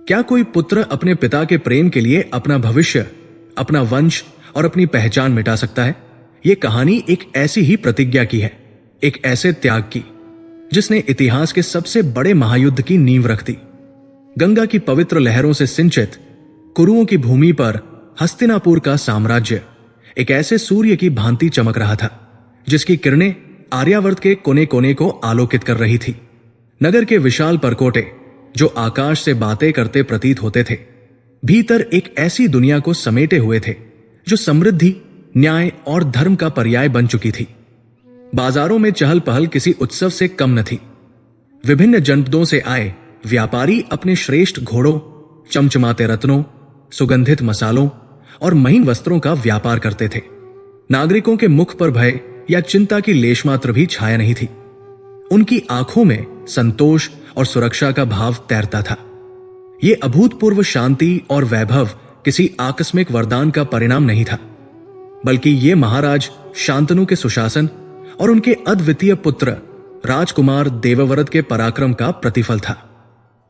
क्या कोई पुत्र अपने पिता के प्रेम के लिए अपना भविष्य, अपना वंश और अपनी पहचान मिटा सकता है? यह कहानी एक ऐसी ही प्रतिज्ञा की है, एक ऐसे त्याग की जिसने इतिहास के सबसे बड़े महायुद्ध की नींव रख दी। गंगा की पवित्र लहरों से सिंचित कुरुओं की भूमि पर हस्तिनापुर का साम्राज्य एक ऐसे सूर्य की भांति चमक रहा था जिसकी किरणें आर्यावर्त के कोने कोने को आलोकित कर रही थी। नगर के विशाल परकोटे जो आकाश से बातें करते प्रतीत होते थे, भीतर एक ऐसी दुनिया को समेटे हुए थे जो समृद्धि, न्याय और धर्म का पर्याय बन चुकी थी। बाजारों में चहल पहल किसी उत्सव से कम न थी। विभिन्न जनपदों से आए व्यापारी अपने श्रेष्ठ घोड़ों, चमचमाते रत्नों, सुगंधित मसालों और महीन वस्त्रों का व्यापार करते थे। नागरिकों के मुख पर भय या चिंता की लेशमात्र भी छाया नहीं थी। उनकी आंखों में संतोष और सुरक्षा का भाव तैरता था। यह अभूतपूर्व शांति और वैभव किसी आकस्मिक वरदान का परिणाम नहीं था, बल्कि ये महाराज शांतनु के सुशासन और उनके अद्वितीय पुत्र राजकुमार देवव्रत के पराक्रम का प्रतिफल था।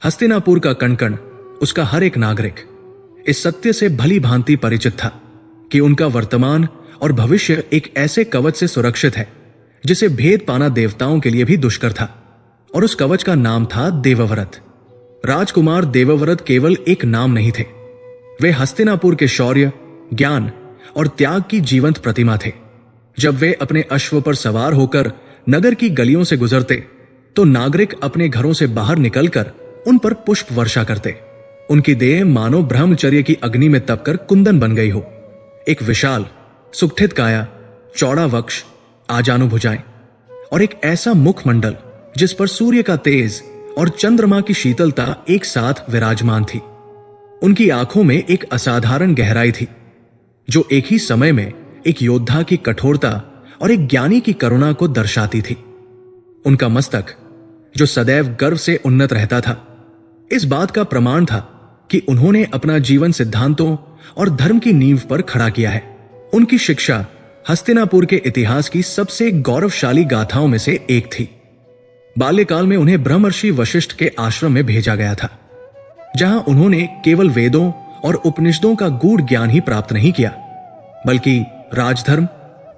हस्तिनापुर का कण-कण, उसका हर एक नागरिक इस सत्य से भली भांति परिचित था कि उनका वर्तमान और भविष्य एक ऐसे कवच से सुरक्षित है जिसे भेद पाना देवताओं के लिए भी दुष्कर था, और उस कवच का नाम था देवव्रत। राजकुमार देवव्रत केवल एक नाम नहीं थे, वे हस्तिनापुर के शौर्य, ज्ञान और त्याग की जीवंत प्रतिमा थे। जब वे अपने अश्व पर सवार होकर नगर की गलियों से गुजरते तो नागरिक अपने घरों से बाहर निकलकर उन पर पुष्प वर्षा करते। उनकी देह मानो ब्रह्मचर्य की अग्नि में तपकर कुंदन बन गई हो। एक विशाल सुगठित काया, चौड़ा वक्ष, आजानु भुजाएं और एक ऐसा मुखमंडल जिस पर सूर्य का तेज और चंद्रमा की शीतलता एक साथ विराजमान थी। उनकी आंखों में एक असाधारण गहराई थी जो एक ही समय में एक योद्धा की कठोरता और एक ज्ञानी की करुणा को दर्शाती थी। उनका मस्तक जो सदैव गर्व से उन्नत रहता था, इस बात का प्रमाण था कि उन्होंने अपना जीवन सिद्धांतों और धर्म की नींव पर खड़ा किया है। उनकी शिक्षा हस्तिनापुर के इतिहास की सबसे गौरवशाली गाथाओं में से एक थी। बाल्यकाल में उन्हें ब्रह्मर्षि वशिष्ठ के आश्रम में भेजा गया था, जहां उन्होंने केवल वेदों और उपनिषदों का गूढ़ ज्ञान ही प्राप्त नहीं किया, बल्कि राजधर्म,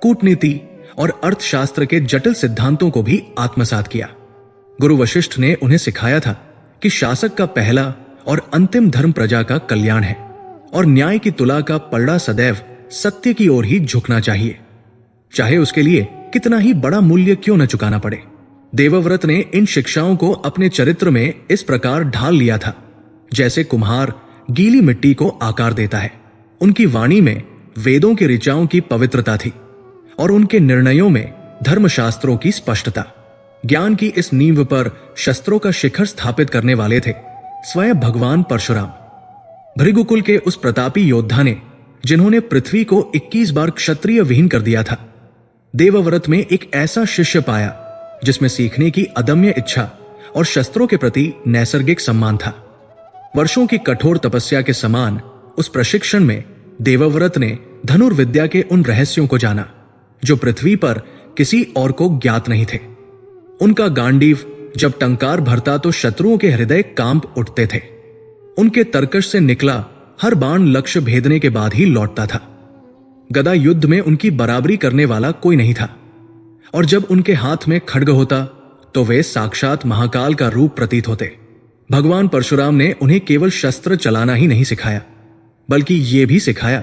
कूटनीति और अर्थशास्त्र के जटिल सिद्धांतों को भी आत्मसात किया। गुरु वशिष्ठ ने उन्हें सिखाया था कि शासक का पहला और अंतिम धर्म प्रजा का कल्याण है और न्याय की तुला का पलड़ा सदैव सत्य की ओर ही झुकना चाहिए, चाहे उसके लिए कितना ही बड़ा मूल्य क्यों न चुकाना पड़े। देवव्रत ने इन शिक्षाओं को अपने चरित्र में इस प्रकार ढाल लिया था जैसे कुम्हार गीली मिट्टी को आकार देता है। उनकी वाणी में वेदों की ऋचाओं की पवित्रता थी और उनके निर्णयों में धर्मशास्त्रों की स्पष्टता। ज्ञान की इस नींव पर शस्त्रों का शिखर स्थापित करने वाले थे स्वयं भगवान परशुराम। भृगुकुल के उस प्रतापी योद्धा ने जिन्होंने पृथ्वी को 21 बार क्षत्रिय विहीन कर दिया था, देवव्रत में एक ऐसा शिष्य पाया जिसमें सीखने की अदम्य इच्छा और शस्त्रों के प्रति नैसर्गिक सम्मान था। वर्षों की कठोर तपस्या के समान उस प्रशिक्षण में देवव्रत ने धनुर्विद्या के उन रहस्यों को जाना जो पृथ्वी पर किसी और को ज्ञात नहीं थे। उनका गांडीव जब टंकार भरता तो शत्रुओं के हृदय कांप उठते थे। उनके तरकश से निकला हर बाण लक्ष्य भेदने के बाद ही लौटता था। गदा युद्ध में उनकी बराबरी करने वाला कोई नहीं था, और जब उनके हाथ में खड्ग होता तो वे साक्षात महाकाल का रूप प्रतीत होते। भगवान परशुराम ने उन्हें केवल शस्त्र चलाना ही नहीं सिखाया, बल्कि यह भी सिखाया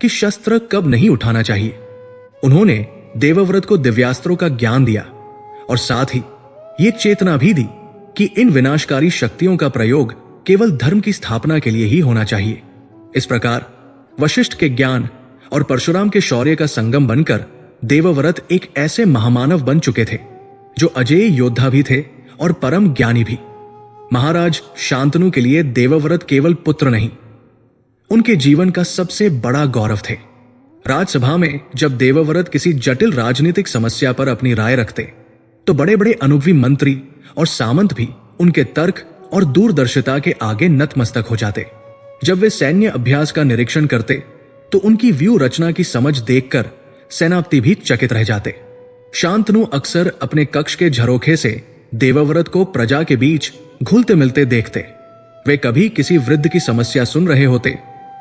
कि शस्त्र कब नहीं उठाना चाहिए। उन्होंने देवव्रत को दिव्यास्त्रों का ज्ञान दिया और साथ ही ये चेतना भी दी कि इन विनाशकारी शक्तियों का प्रयोग केवल धर्म की स्थापना के लिए ही होना चाहिए। इस प्रकार वशिष्ठ के ज्ञान और परशुराम के शौर्य का संगम बनकर देवव्रत एक ऐसे महामानव बन चुके थे जो अजेय योद्धा भी थे और परम ज्ञानी भी। महाराज शांतनु के लिए देवव्रत केवल पुत्र नहीं, उनके जीवन का सबसे बड़ा गौरव थे। राजसभा में जब देवव्रत किसी जटिल राजनीतिक समस्या पर अपनी राय रखते तो बड़े बड़े अनुभवी मंत्री और सामंत भी उनके तर्क और दूरदर्शिता के आगे नतमस्तक हो जाते। जब वे सैन्य अभ्यास का निरीक्षण करते तो उनकी व्यूह रचना की समझ देखकर सेनापति भी चकित रह जाते। शांतनु अक्सर अपने कक्ष के झरोखे से देवव्रत को प्रजा के बीच घुलते मिलते देखते। वे कभी किसी वृद्ध की समस्या सुन रहे होते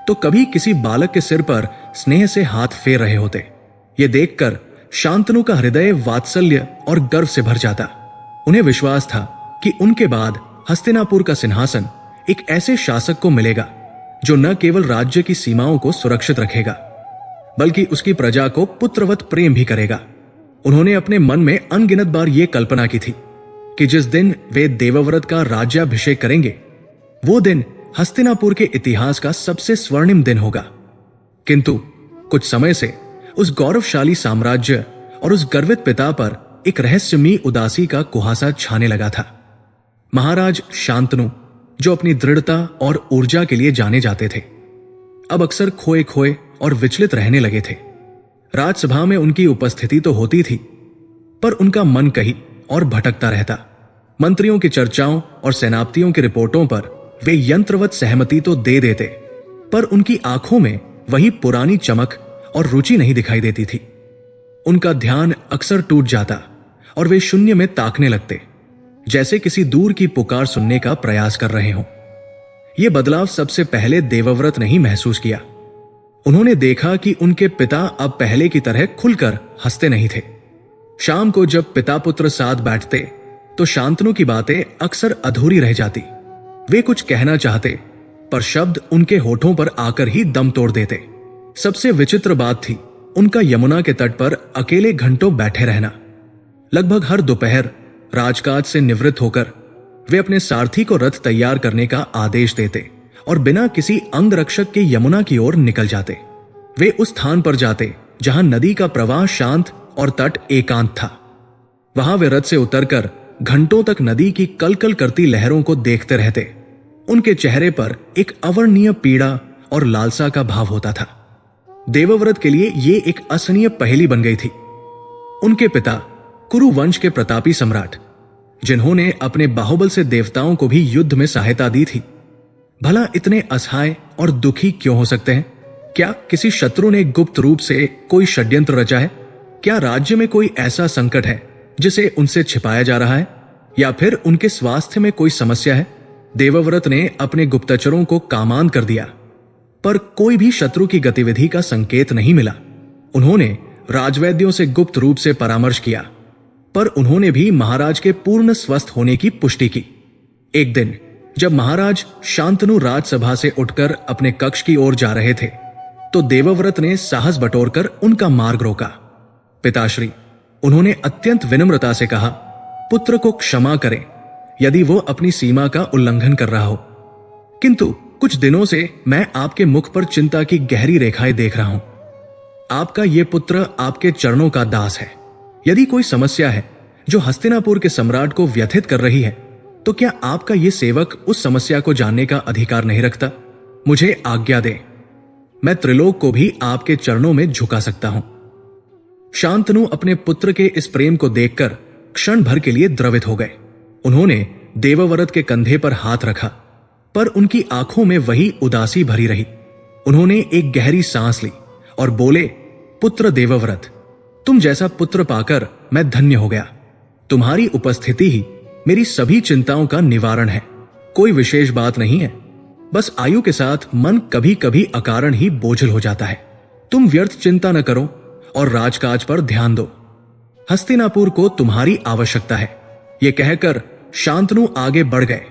तो कभी किसी बालक के सिर पर स्नेह से हाथ फेर रहे होते। ये देखकर शांतनु का हृदय वात्सल्य और गर्व से भर जाता। उन्हें विश्वास था कि उनके बाद हस्तिनापुर का सिंहासन एक ऐसे शासक को मिलेगा जो न केवल राज्य की सीमाओं को सुरक्षित रखेगा बल्कि उसकी प्रजा को पुत्रवत प्रेम भी करेगा। उन्होंने अपने मन में अनगिनत बार यह कल्पना की थी कि जिस दिन वे देवव्रत का राज्याभिषेक करेंगे वो दिन हस्तिनापुर के इतिहास का सबसे स्वर्णिम दिन होगा। किंतु कुछ समय से उस गौरवशाली साम्राज्य और उस गर्वित पिता पर एक रहस्यमयी उदासी का कुहासा छाने लगा था। महाराज शांतनु, जो अपनी दृढ़ता और ऊर्जा के लिए जाने जाते थे, अब अक्सर खोए खोए और विचलित रहने लगे थे। राजसभा में उनकी उपस्थिति तो होती थी, पर उनका मन कहीं और भटकता रहता। मंत्रियों की चर्चाओं और सेनापतियों की रिपोर्टों पर वे यंत्रवत सहमति तो दे देते, पर उनकी आंखों में वही पुरानी चमक और रुचि नहीं दिखाई देती थी। उनका ध्यान अक्सर टूट जाता और वे शून्य में ताकने लगते, जैसे किसी दूर की पुकार सुनने का प्रयास कर रहे हों। यह बदलाव सबसे पहले देवव्रत ने ही महसूस किया। उन्होंने देखा कि उनके पिता अब पहले की तरह खुलकर हंसते नहीं थे। शाम को जब पिता पुत्र साथ बैठते तो शांतनु की बातें अक्सर अधूरी रह जाती। वे कुछ कहना चाहते पर शब्द उनके होठों पर आकर ही दम तोड़ देते। सबसे विचित्र बात थी उनका यमुना के तट पर अकेले घंटों बैठे रहना। लगभग हर दोपहर राजकाज से निवृत्त होकर वे अपने सारथी को रथ तैयार करने का आदेश देते और बिना किसी अंगरक्षक के यमुना की ओर निकल जाते। वे उस स्थान पर जाते जहां नदी का प्रवाह शांत और तट एकांत था। वहां वे रथ से उतरकर घंटों तक नदी की कलकल करती लहरों को देखते रहते। उनके चेहरे पर एक अवर्णनीय पीड़ा और लालसा का भाव होता था। देवव्रत के लिए ये एक असहनीय पहेली बन गई थी। उनके पिता कुरु वंश के प्रतापी सम्राट, जिन्होंने अपने बाहुबल से देवताओं को भी युद्ध में सहायता दी थी, भला इतने असहाय और दुखी क्यों हो सकते हैं? क्या किसी शत्रु ने गुप्त रूप से कोई षड्यंत्र रचा है? क्या राज्य में कोई ऐसा संकट है जिसे उनसे छिपाया जा रहा है? या फिर उनके स्वास्थ्य में कोई समस्या है? देवव्रत ने अपने गुप्तचरों को कामान कर दिया, पर कोई भी शत्रु की गतिविधि का संकेत नहीं मिला। उन्होंने राजवैद्यों से गुप्त रूप से परामर्श किया, पर उन्होंने भी महाराज के पूर्ण स्वस्थ होने की पुष्टि की। एक दिन जब महाराज शांतनु राजसभा से उठकर अपने कक्ष की ओर जा रहे थे तो देवव्रत ने साहस बटोरकर उनका मार्ग रोका। पिताश्री, उन्होंने अत्यंत विनम्रता से कहा, पुत्र को क्षमा करें यदि वो अपनी सीमा का उल्लंघन कर रहा हो, किंतु कुछ दिनों से मैं आपके मुख पर चिंता की गहरी रेखाएं देख रहा हूं। आपका ये पुत्र आपके चरणों का दास है। यदि कोई समस्या है जो हस्तिनापुर के सम्राट को व्यथित कर रही है, तो क्या आपका ये सेवक उस समस्या को जानने का अधिकार नहीं रखता? मुझे आज्ञा दे, मैं त्रिलोक को भी आपके चरणों में झुका सकता हूं। शांतनु अपने पुत्र के इस प्रेम को देखकर क्षण भर के लिए द्रवित हो गए। उन्होंने देवव्रत के कंधे पर हाथ रखा, पर उनकी आंखों में वही उदासी भरी रही। उन्होंने एक गहरी सांस ली और बोले, पुत्र देवव्रत, तुम जैसा पुत्र पाकर मैं धन्य हो गया। तुम्हारी उपस्थिति ही मेरी सभी चिंताओं का निवारण है। कोई विशेष बात नहीं है, बस आयु के साथ मन कभी कभी अकारण ही बोझल हो जाता है। तुम व्यर्थ चिंता न करो और राजकाज पर ध्यान दो। हस्तिनापुर को तुम्हारी आवश्यकता है। यह कहकर शांतनु आगे बढ़ गए,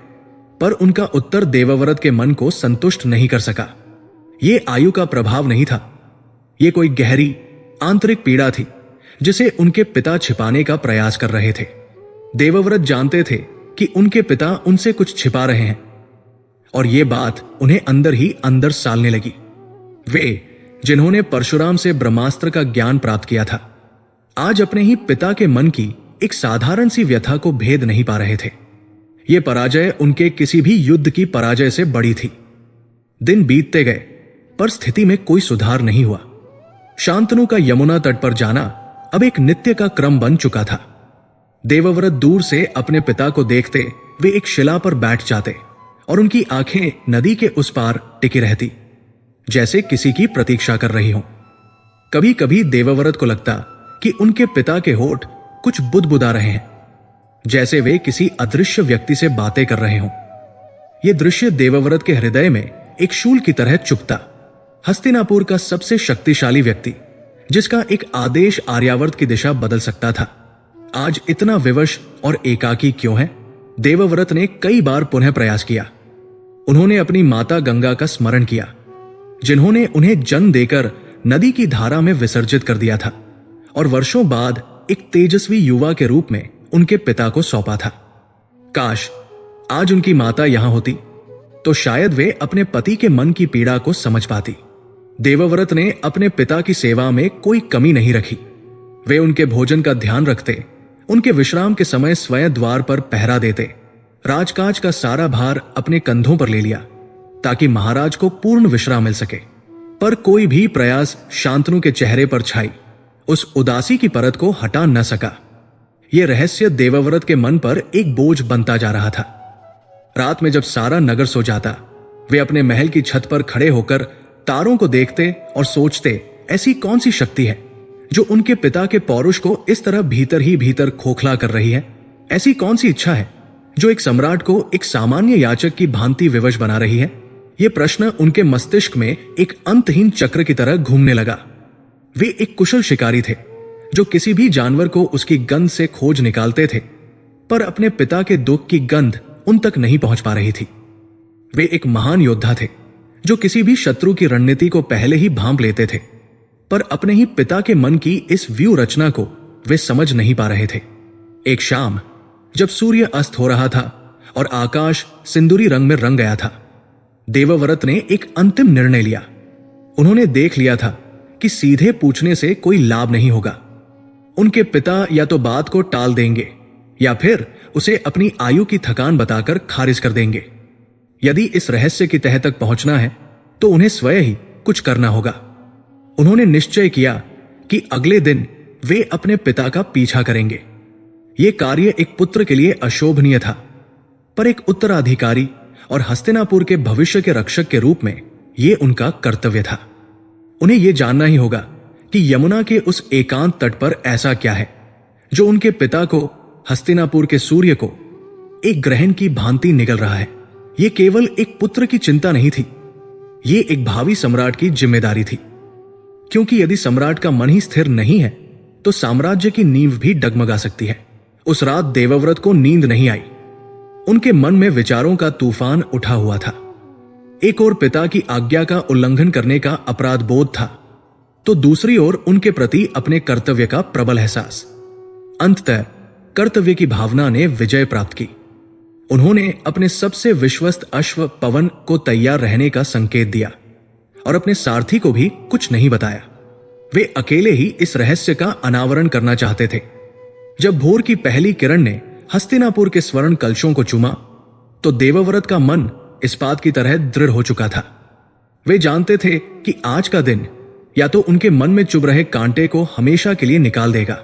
पर उनका उत्तर देवव्रत के मन को संतुष्ट नहीं कर सका। यह आयु का प्रभाव नहीं था, यह कोई गहरी आंतरिक पीड़ा थी जिसे उनके पिता छिपाने का प्रयास कर रहे थे। देवव्रत जानते थे कि उनके पिता उनसे कुछ छिपा रहे हैं और यह बात उन्हें अंदर ही अंदर सालने लगी। वे जिन्होंने परशुराम से ब्रह्मास्त्र का ज्ञान प्राप्त किया था, आज अपने ही पिता के मन की एक साधारण सी व्यथा को भेद नहीं पा रहे थे। यह पराजय उनके किसी भी युद्ध की पराजय से बड़ी थी। दिन बीतते गए पर स्थिति में कोई सुधार नहीं हुआ। शांतनु का यमुना तट पर जाना अब एक नित्य का क्रम बन चुका था। देवव्रत दूर से अपने पिता को देखते वे एक शिला पर बैठ जाते और उनकी आंखें नदी के उस पार टिकी रहती, जैसे किसी की प्रतीक्षा कर रही हों। कभी कभी देवव्रत को लगता कि उनके पिता के होठ कुछ बुदबुदा रहे हैं, जैसे वे किसी अदृश्य व्यक्ति से बातें कर रहे हों। ये दृश्य देवव्रत के हृदय में एक शूल की तरह चुभता। हस्तिनापुर का सबसे शक्तिशाली व्यक्ति, जिसका एक आदेश आर्यावर्त की दिशा बदल सकता था, आज इतना विवश और एकाकी क्यों है? देवव्रत ने कई बार पुनः प्रयास किया। उन्होंने अपनी माता गंगा का स्मरण किया, जिन्होंने उन्हें जन्म देकर नदी की धारा में विसर्जित कर दिया था और वर्षों बाद एक तेजस्वी युवा के रूप में उनके पिता को सौंपा था। काश आज उनकी माता यहां होती तो शायद वे अपने पति के मन की पीड़ा को समझ पाती। देवव्रत ने अपने पिता की सेवा में कोई कमी नहीं रखी। वे उनके भोजन का ध्यान रखते, उनके विश्राम के समय स्वयं द्वार पर पहरा देते, राजकाज का सारा भार अपने कंधों पर ले लिया ताकि महाराज को पूर्ण विश्राम मिल सके। पर कोई भी प्रयास शांतनु के चेहरे पर छाई उस उदासी की परत को हटा न सका। यह रहस्य देवव्रत के मन पर एक बोझ बनता जा रहा था। रात में जब सारा नगर सो जाता, वे अपने महल की छत पर खड़े होकर तारों को देखते और सोचते, ऐसी कौन सी शक्ति है जो उनके पिता के पौरुष को इस तरह भीतर ही भीतर खोखला कर रही है? ऐसी कौन सी इच्छा है जो एक सम्राट को एक सामान्य याचक की भांति विवश बना रही है? यह प्रश्न उनके मस्तिष्क में एक अंतहीन चक्र की तरह घूमने लगा। वे एक कुशल शिकारी थे जो किसी भी जानवर को उसकी गंध से खोज निकालते थे, पर अपने पिता के दुख की गंध उन तक नहीं पहुंच पा रही थी। वे एक महान योद्धा थे जो किसी भी शत्रु की रणनीति को पहले ही भांप लेते थे, पर अपने ही पिता के मन की इस व्यूह रचना को वे समझ नहीं पा रहे थे। एक शाम जब सूर्य अस्त हो रहा था और आकाश सिंदूरी रंग में रंग गया था, देवव्रत ने एक अंतिम निर्णय लिया। उन्होंने देख लिया था कि सीधे पूछने से कोई लाभ नहीं होगा। उनके पिता या तो बात को टाल देंगे या फिर उसे अपनी आयु की थकान बताकर खारिज कर देंगे। यदि इस रहस्य की तह तक पहुंचना है तो उन्हें स्वयं ही कुछ करना होगा। उन्होंने निश्चय किया कि अगले दिन वे अपने पिता का पीछा करेंगे। यह कार्य एक पुत्र के लिए अशोभनीय था, पर एक उत्तराधिकारी और हस्तिनापुर के भविष्य के रक्षक के रूप में यह उनका कर्तव्य था। उन्हें यह जानना ही होगा कि यमुना के उस एकांत तट पर ऐसा क्या है जो उनके पिता को, हस्तिनापुर के सूर्य को, एक ग्रहण की भांति निगल रहा है। यह केवल एक पुत्र की चिंता नहीं थी, यह एक भावी सम्राट की जिम्मेदारी थी। क्योंकि यदि सम्राट का मन ही स्थिर नहीं है तो साम्राज्य की नींव भी डगमगा सकती है। उस रात देवव्रत को नींद नहीं आई। उनके मन में विचारों का तूफान उठा हुआ था। एक ओर पिता की आज्ञा का उल्लंघन करने का अपराध बोध था, तो दूसरी ओर उनके प्रति अपने कर्तव्य का प्रबल एहसास। अंततः कर्तव्य की भावना ने विजय प्राप्त की। उन्होंने अपने सबसे विश्वस्त अश्व पवन को तैयार रहने का संकेत दिया और अपने सारथी को भी कुछ नहीं बताया। वे अकेले ही इस रहस्य का अनावरण करना चाहते थे। जब भोर की पहली किरण ने हस्तिनापुर के स्वर्ण कलशों को चूमा तो देवव्रत का मन इस्पात की तरह दृढ़ हो चुका था। वे जानते थे कि आज का दिन या तो उनके मन में चुभ रहे कांटे को हमेशा के लिए निकाल देगा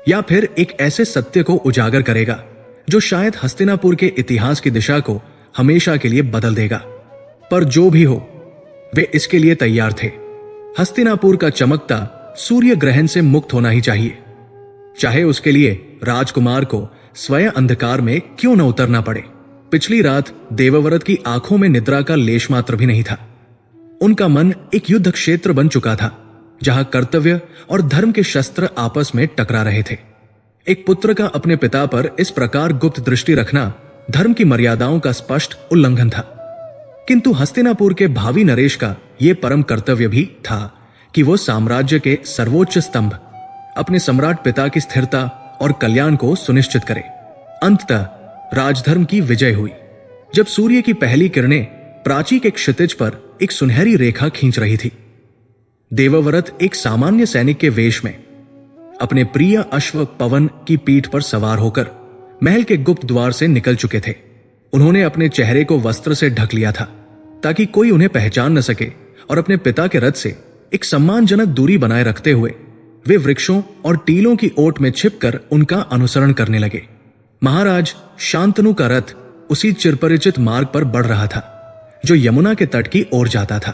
या फिर एक ऐसे सत्य को उजागर करेगा जो शायद हस्तिनापुर के इतिहास की दिशा को हमेशा के लिए बदल देगा। पर जो भी हो, वे इसके लिए तैयार थे। हस्तिनापुर का चमकता सूर्य ग्रहण से मुक्त होना ही चाहिए, चाहे उसके लिए राजकुमार को स्वयं अंधकार में क्यों न उतरना पड़े। पिछली रात देवव्रत की आंखों में निद्रा का लेश मात्र भी नहीं था। उनका मन एक युद्ध क्षेत्र बन चुका था, जहां कर्तव्य और धर्म के शस्त्र आपस में टकरा रहे थे। एक पुत्र का अपने पिता पर इस प्रकार गुप्त दृष्टि रखना धर्म की मर्यादाओं का स्पष्ट उल्लंघन था, किंतु हस्तिनापुर के भावी नरेश का यह परम कर्तव्य भी था कि वो साम्राज्य के सर्वोच्च स्तंभ, अपने सम्राट पिता की स्थिरता और कल्याण को सुनिश्चित करे। अंततः राजधर्म की विजय हुई जब सूर्य की पहली किरणें प्राची के क्षितिज पर एक सुनहरी रेखा खींच रही थी। देवव्रत एक सामान्य सैनिक के वेश में अपने प्रिय अश्व पवन की पीठ पर सवार होकर महल के गुप्त द्वार से निकल चुके थे। उन्होंने अपने चेहरे को वस्त्र से ढक लिया था ताकि कोई उन्हें पहचान न सके, और अपने पिता के रथ से एक सम्मानजनक दूरी बनाए रखते हुए वे वृक्षों और टीलों की ओट में छिपकर उनका अनुसरण करने लगे। महाराज शांतनु का रथ उसी चिरपरिचित मार्ग पर बढ़ रहा था जो यमुना के तट की ओर जाता था।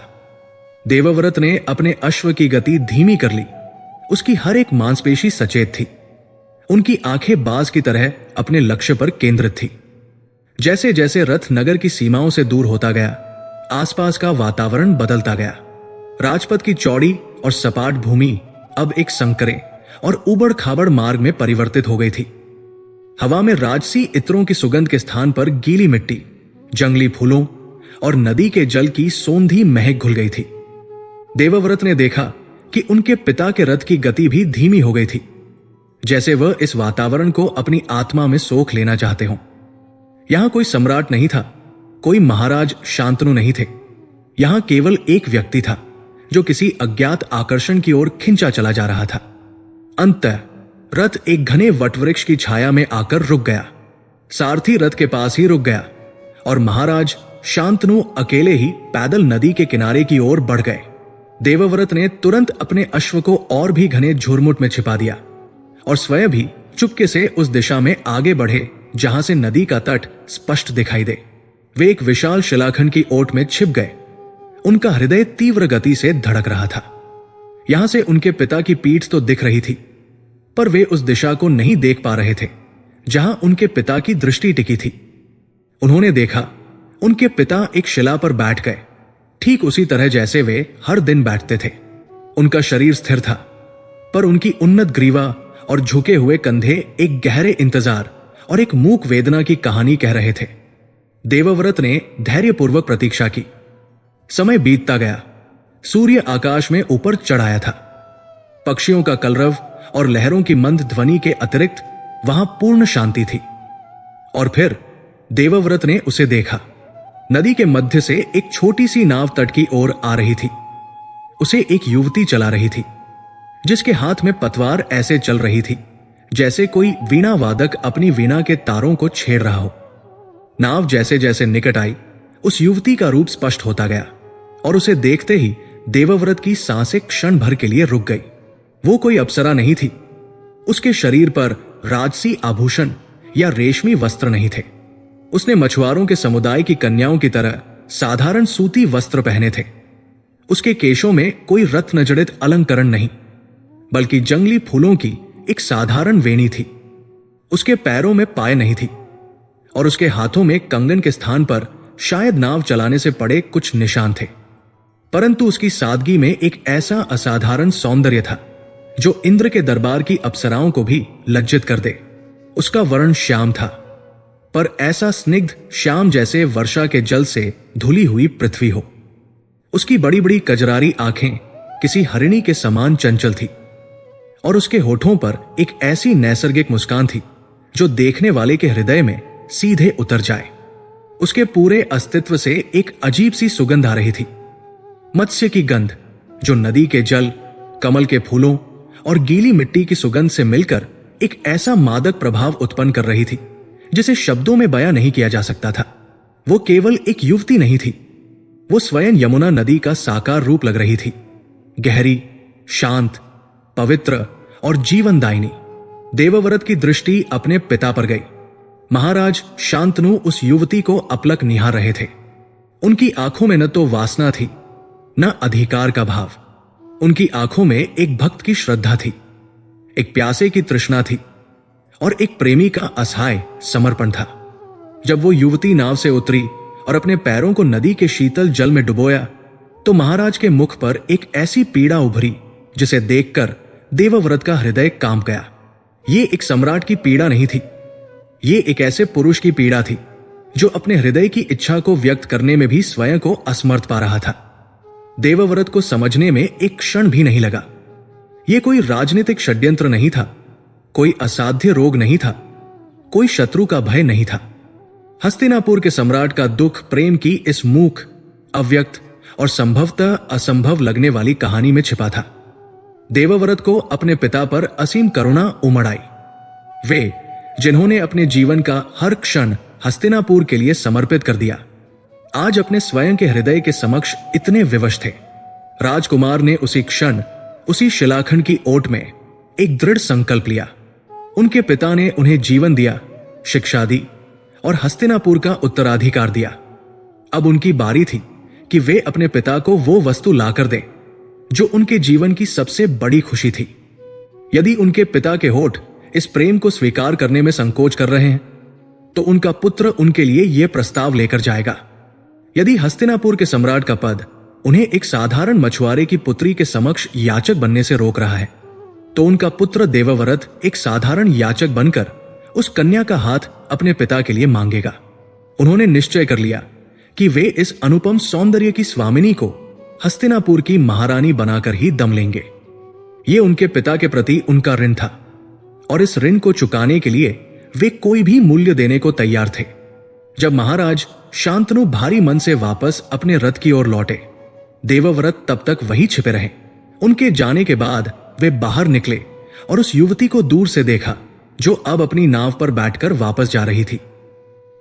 देवव्रत ने अपने अश्व की गति धीमी कर ली। उसकी हर एक मांसपेशी सचेत थी। उनकी आंखें बाज की तरह अपने लक्ष्य पर केंद्रित थी। जैसे जैसे रथ नगर की सीमाओं से दूर होता गया, आसपास का वातावरण बदलता गया। राजपथ की चौड़ी और सपाट भूमि अब एक संकरे और उबड़ खाबड़ मार्ग में परिवर्तित हो गई थी। हवा में राजसी इत्रों की सुगंध के स्थान पर गीली मिट्टी, जंगली फूलों और नदी के जल की सोंधी महक घुल गई थी। देवव्रत ने देखा कि उनके पिता के रथ की गति भी धीमी हो गई थी, जैसे वह इस वातावरण को अपनी आत्मा में सोख लेना चाहते हों। यहां कोई सम्राट नहीं था, कोई महाराज शांतनु नहीं थे। यहां केवल एक व्यक्ति था जो किसी अज्ञात आकर्षण की ओर खिंचा चला जा रहा था। अंततः रथ एक घने वटवृक्ष की छाया में आकर रुक गया। सारथी रथ के पास ही रुक गया और महाराज शांतनु अकेले ही पैदल नदी के किनारे की ओर बढ़ गए। देवव्रत ने तुरंत अपने अश्व को और भी घने झुरमुट में छिपा दिया और स्वयं भी चुपके से उस दिशा में आगे बढ़े जहां से नदी का तट स्पष्ट दिखाई दे। वे एक विशाल शिलाखंड की ओट में छिप गए। उनका हृदय तीव्र गति से धड़क रहा था। यहां से उनके पिता की पीठ तो दिख रही थी, पर वे उस दिशा को नहीं देख पा रहे थे जहां उनके पिता की दृष्टि टिकी थी। उन्होंने देखा उनके पिता एक शिला पर बैठ गए, ठीक उसी तरह जैसे वे हर दिन बैठते थे। उनका शरीर स्थिर था, पर उनकी उन्नत ग्रीवा और झुके हुए कंधे एक गहरे इंतजार और एक मूक वेदना की कहानी कह रहे थे। देवव्रत ने धैर्यपूर्वक प्रतीक्षा की। समय बीतता गया। सूर्य आकाश में ऊपर चढ़ आया था। पक्षियों का कलरव और लहरों की मंद ध्वनि के अतिरिक्त वहां पूर्ण शांति थी। और फिर देवव्रत ने उसे देखा। नदी के मध्य से एक छोटी सी नाव तट की ओर आ रही थी। उसे एक युवती चला रही थी, जिसके हाथ में पतवार ऐसे चल रही थी जैसे कोई वीणा वादक अपनी वीणा के तारों को छेड़ रहा हो। नाव जैसे जैसे निकट आई, उस युवती का रूप स्पष्ट होता गया और उसे देखते ही देवव्रत की सांसें क्षण भर के लिए रुक गई। वो कोई अप्सरा नहीं थी। उसके शरीर पर राजसी आभूषण या रेशमी वस्त्र नहीं थे। उसने मछुआरों के समुदाय की कन्याओं की तरह साधारण सूती वस्त्र पहने थे। उसके केशों में कोई रत्न जड़ित अलंकरण नहीं, बल्कि जंगली फूलों की एक साधारण वेणी थी। उसके पैरों में पाय नहीं थी और उसके हाथों में कंगन के स्थान पर शायद नाव चलाने से पड़े कुछ निशान थे। परंतु उसकी सादगी में एक ऐसा असाधारण सौंदर्य था जो इंद्र के दरबार की अप्सराओं को भी लज्जित कर दे। उसका वर्ण श्याम था, पर ऐसा स्निग्ध श्याम जैसे वर्षा के जल से धुली हुई पृथ्वी हो। उसकी बड़ी बड़ी कजरारी आंखें किसी हरिणी के समान चंचल थी और उसके होठों पर एक ऐसी नैसर्गिक मुस्कान थी जो देखने वाले के हृदय में सीधे उतर जाए। उसके पूरे अस्तित्व से एक अजीब सी सुगंध आ रही थी, मत्स्य की गंध, जो नदी के जल, कमल के फूलों और गीली मिट्टी की सुगंध से मिलकर एक ऐसा मादक प्रभाव उत्पन्न कर रही थी जिसे शब्दों में बयां नहीं किया जा सकता था। वो केवल एक युवती नहीं थी, वो स्वयं यमुना नदी का साकार रूप लग रही थी, गहरी, शांत, पवित्र और जीवनदायिनी। देवव्रत की दृष्टि अपने पिता पर गई। महाराज शांतनु उस युवती को अपलक निहार रहे थे। उनकी आंखों में न तो वासना थी, न अधिकार का भाव। उनकी आंखों में एक भक्त की श्रद्धा थी, एक प्यासे की तृष्णा थी और एक प्रेमी का असहाय समर्पण था। जब वो युवती नाव से उतरी और अपने पैरों को नदी के शीतल जल में डुबोया, तो महाराज के मुख पर एक ऐसी पीड़ा उभरी जिसे देखकर देवव्रत का हृदय कांप गया। ये एक सम्राट की पीड़ा नहीं थी, ये एक ऐसे पुरुष की पीड़ा थी जो अपने हृदय की इच्छा को व्यक्त करने में भी स्वयं को असमर्थ पा रहा था। देवव्रत को समझने में एक क्षण भी नहीं लगा। यह कोई राजनीतिक षड्यंत्र नहीं था, कोई असाध्य रोग नहीं था, कोई शत्रु का भय नहीं था। हस्तिनापुर के सम्राट का दुख प्रेम की इस मूक, अव्यक्त और संभवतः असंभव लगने वाली कहानी में छिपा था। देवव्रत को अपने पिता पर असीम करुणा उमड़ आई। वे जिन्होंने अपने जीवन का हर क्षण हस्तिनापुर के लिए समर्पित कर दिया, आज अपने स्वयं के हृदय के समक्ष इतने विवश थे। राजकुमार ने उसी क्षण, उसी शिलाखंड की ओट में एक दृढ़ संकल्प लिया। उनके पिता ने उन्हें जीवन दिया, शिक्षा दी और हस्तिनापुर का उत्तराधिकार दिया। अब उनकी बारी थी कि वे अपने पिता को वो वस्तु लाकर दें जो उनके जीवन की सबसे बड़ी खुशी थी। यदि उनके पिता के होठ इस प्रेम को स्वीकार करने में संकोच कर रहे हैं, तो उनका पुत्र उनके लिए यह प्रस्ताव लेकर जाएगा। यदि हस्तिनापुर के सम्राट का पद उन्हें एक साधारण मछुआरे की पुत्री के समक्ष याचक बनने से रोक रहा है, तो उनका पुत्र देवव्रत एक साधारण याचक बनकर उस कन्या का हाथ अपने पिता के लिए मांगेगा। उन्होंने निश्चय कर लिया कि वे इस अनुपम सौंदर्य की स्वामिनी को हस्तिनापुर की महारानी बनाकर ही दम लेंगे। ये उनके पिता के प्रति उनका ऋण था, और इस ऋण को चुकाने के लिए वे कोई भी मूल्य देने को तैयार थे। जब महाराज शांतनु भारी मन से वापस अपने रथ की ओर लौटे, देवव्रत तब तक वहीं छिपे रहे। उनके जाने के बाद वे बाहर निकले और उस युवती को दूर से देखा जो अब अपनी नाव पर बैठकर वापस जा रही थी।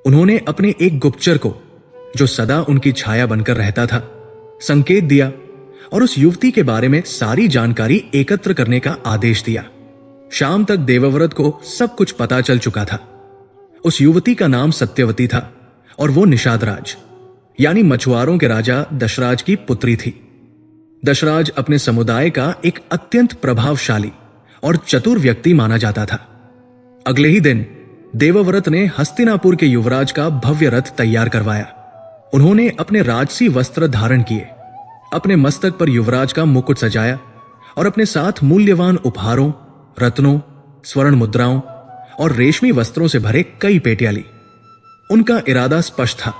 उन्होंने अपने एक गुप्तचर को, जो सदा उनकी छाया बनकर रहता था, संकेत दिया और उस युवती के बारे में सारी जानकारी एकत्र करने का आदेश दिया। शाम तक देवव्रत को सब कुछ पता चल चुका था। उस युवती का नाम सत्यवती था और वो निषादराज यानी मछुआरों के राजा दशराज की पुत्री थी। दशराज अपने समुदाय का एक अत्यंत प्रभावशाली और चतुर व्यक्ति माना जाता था। अगले ही दिन देवव्रत ने हस्तिनापुर के युवराज का भव्य रथ तैयार करवाया। उन्होंने अपने राजसी वस्त्र धारण किए, अपने मस्तक पर युवराज का मुकुट सजाया और अपने साथ मूल्यवान उपहारों, रत्नों, स्वर्ण मुद्राओं और रेशमी वस्त्रों से भरे कई पेटियां ली। उनका इरादा स्पष्ट था।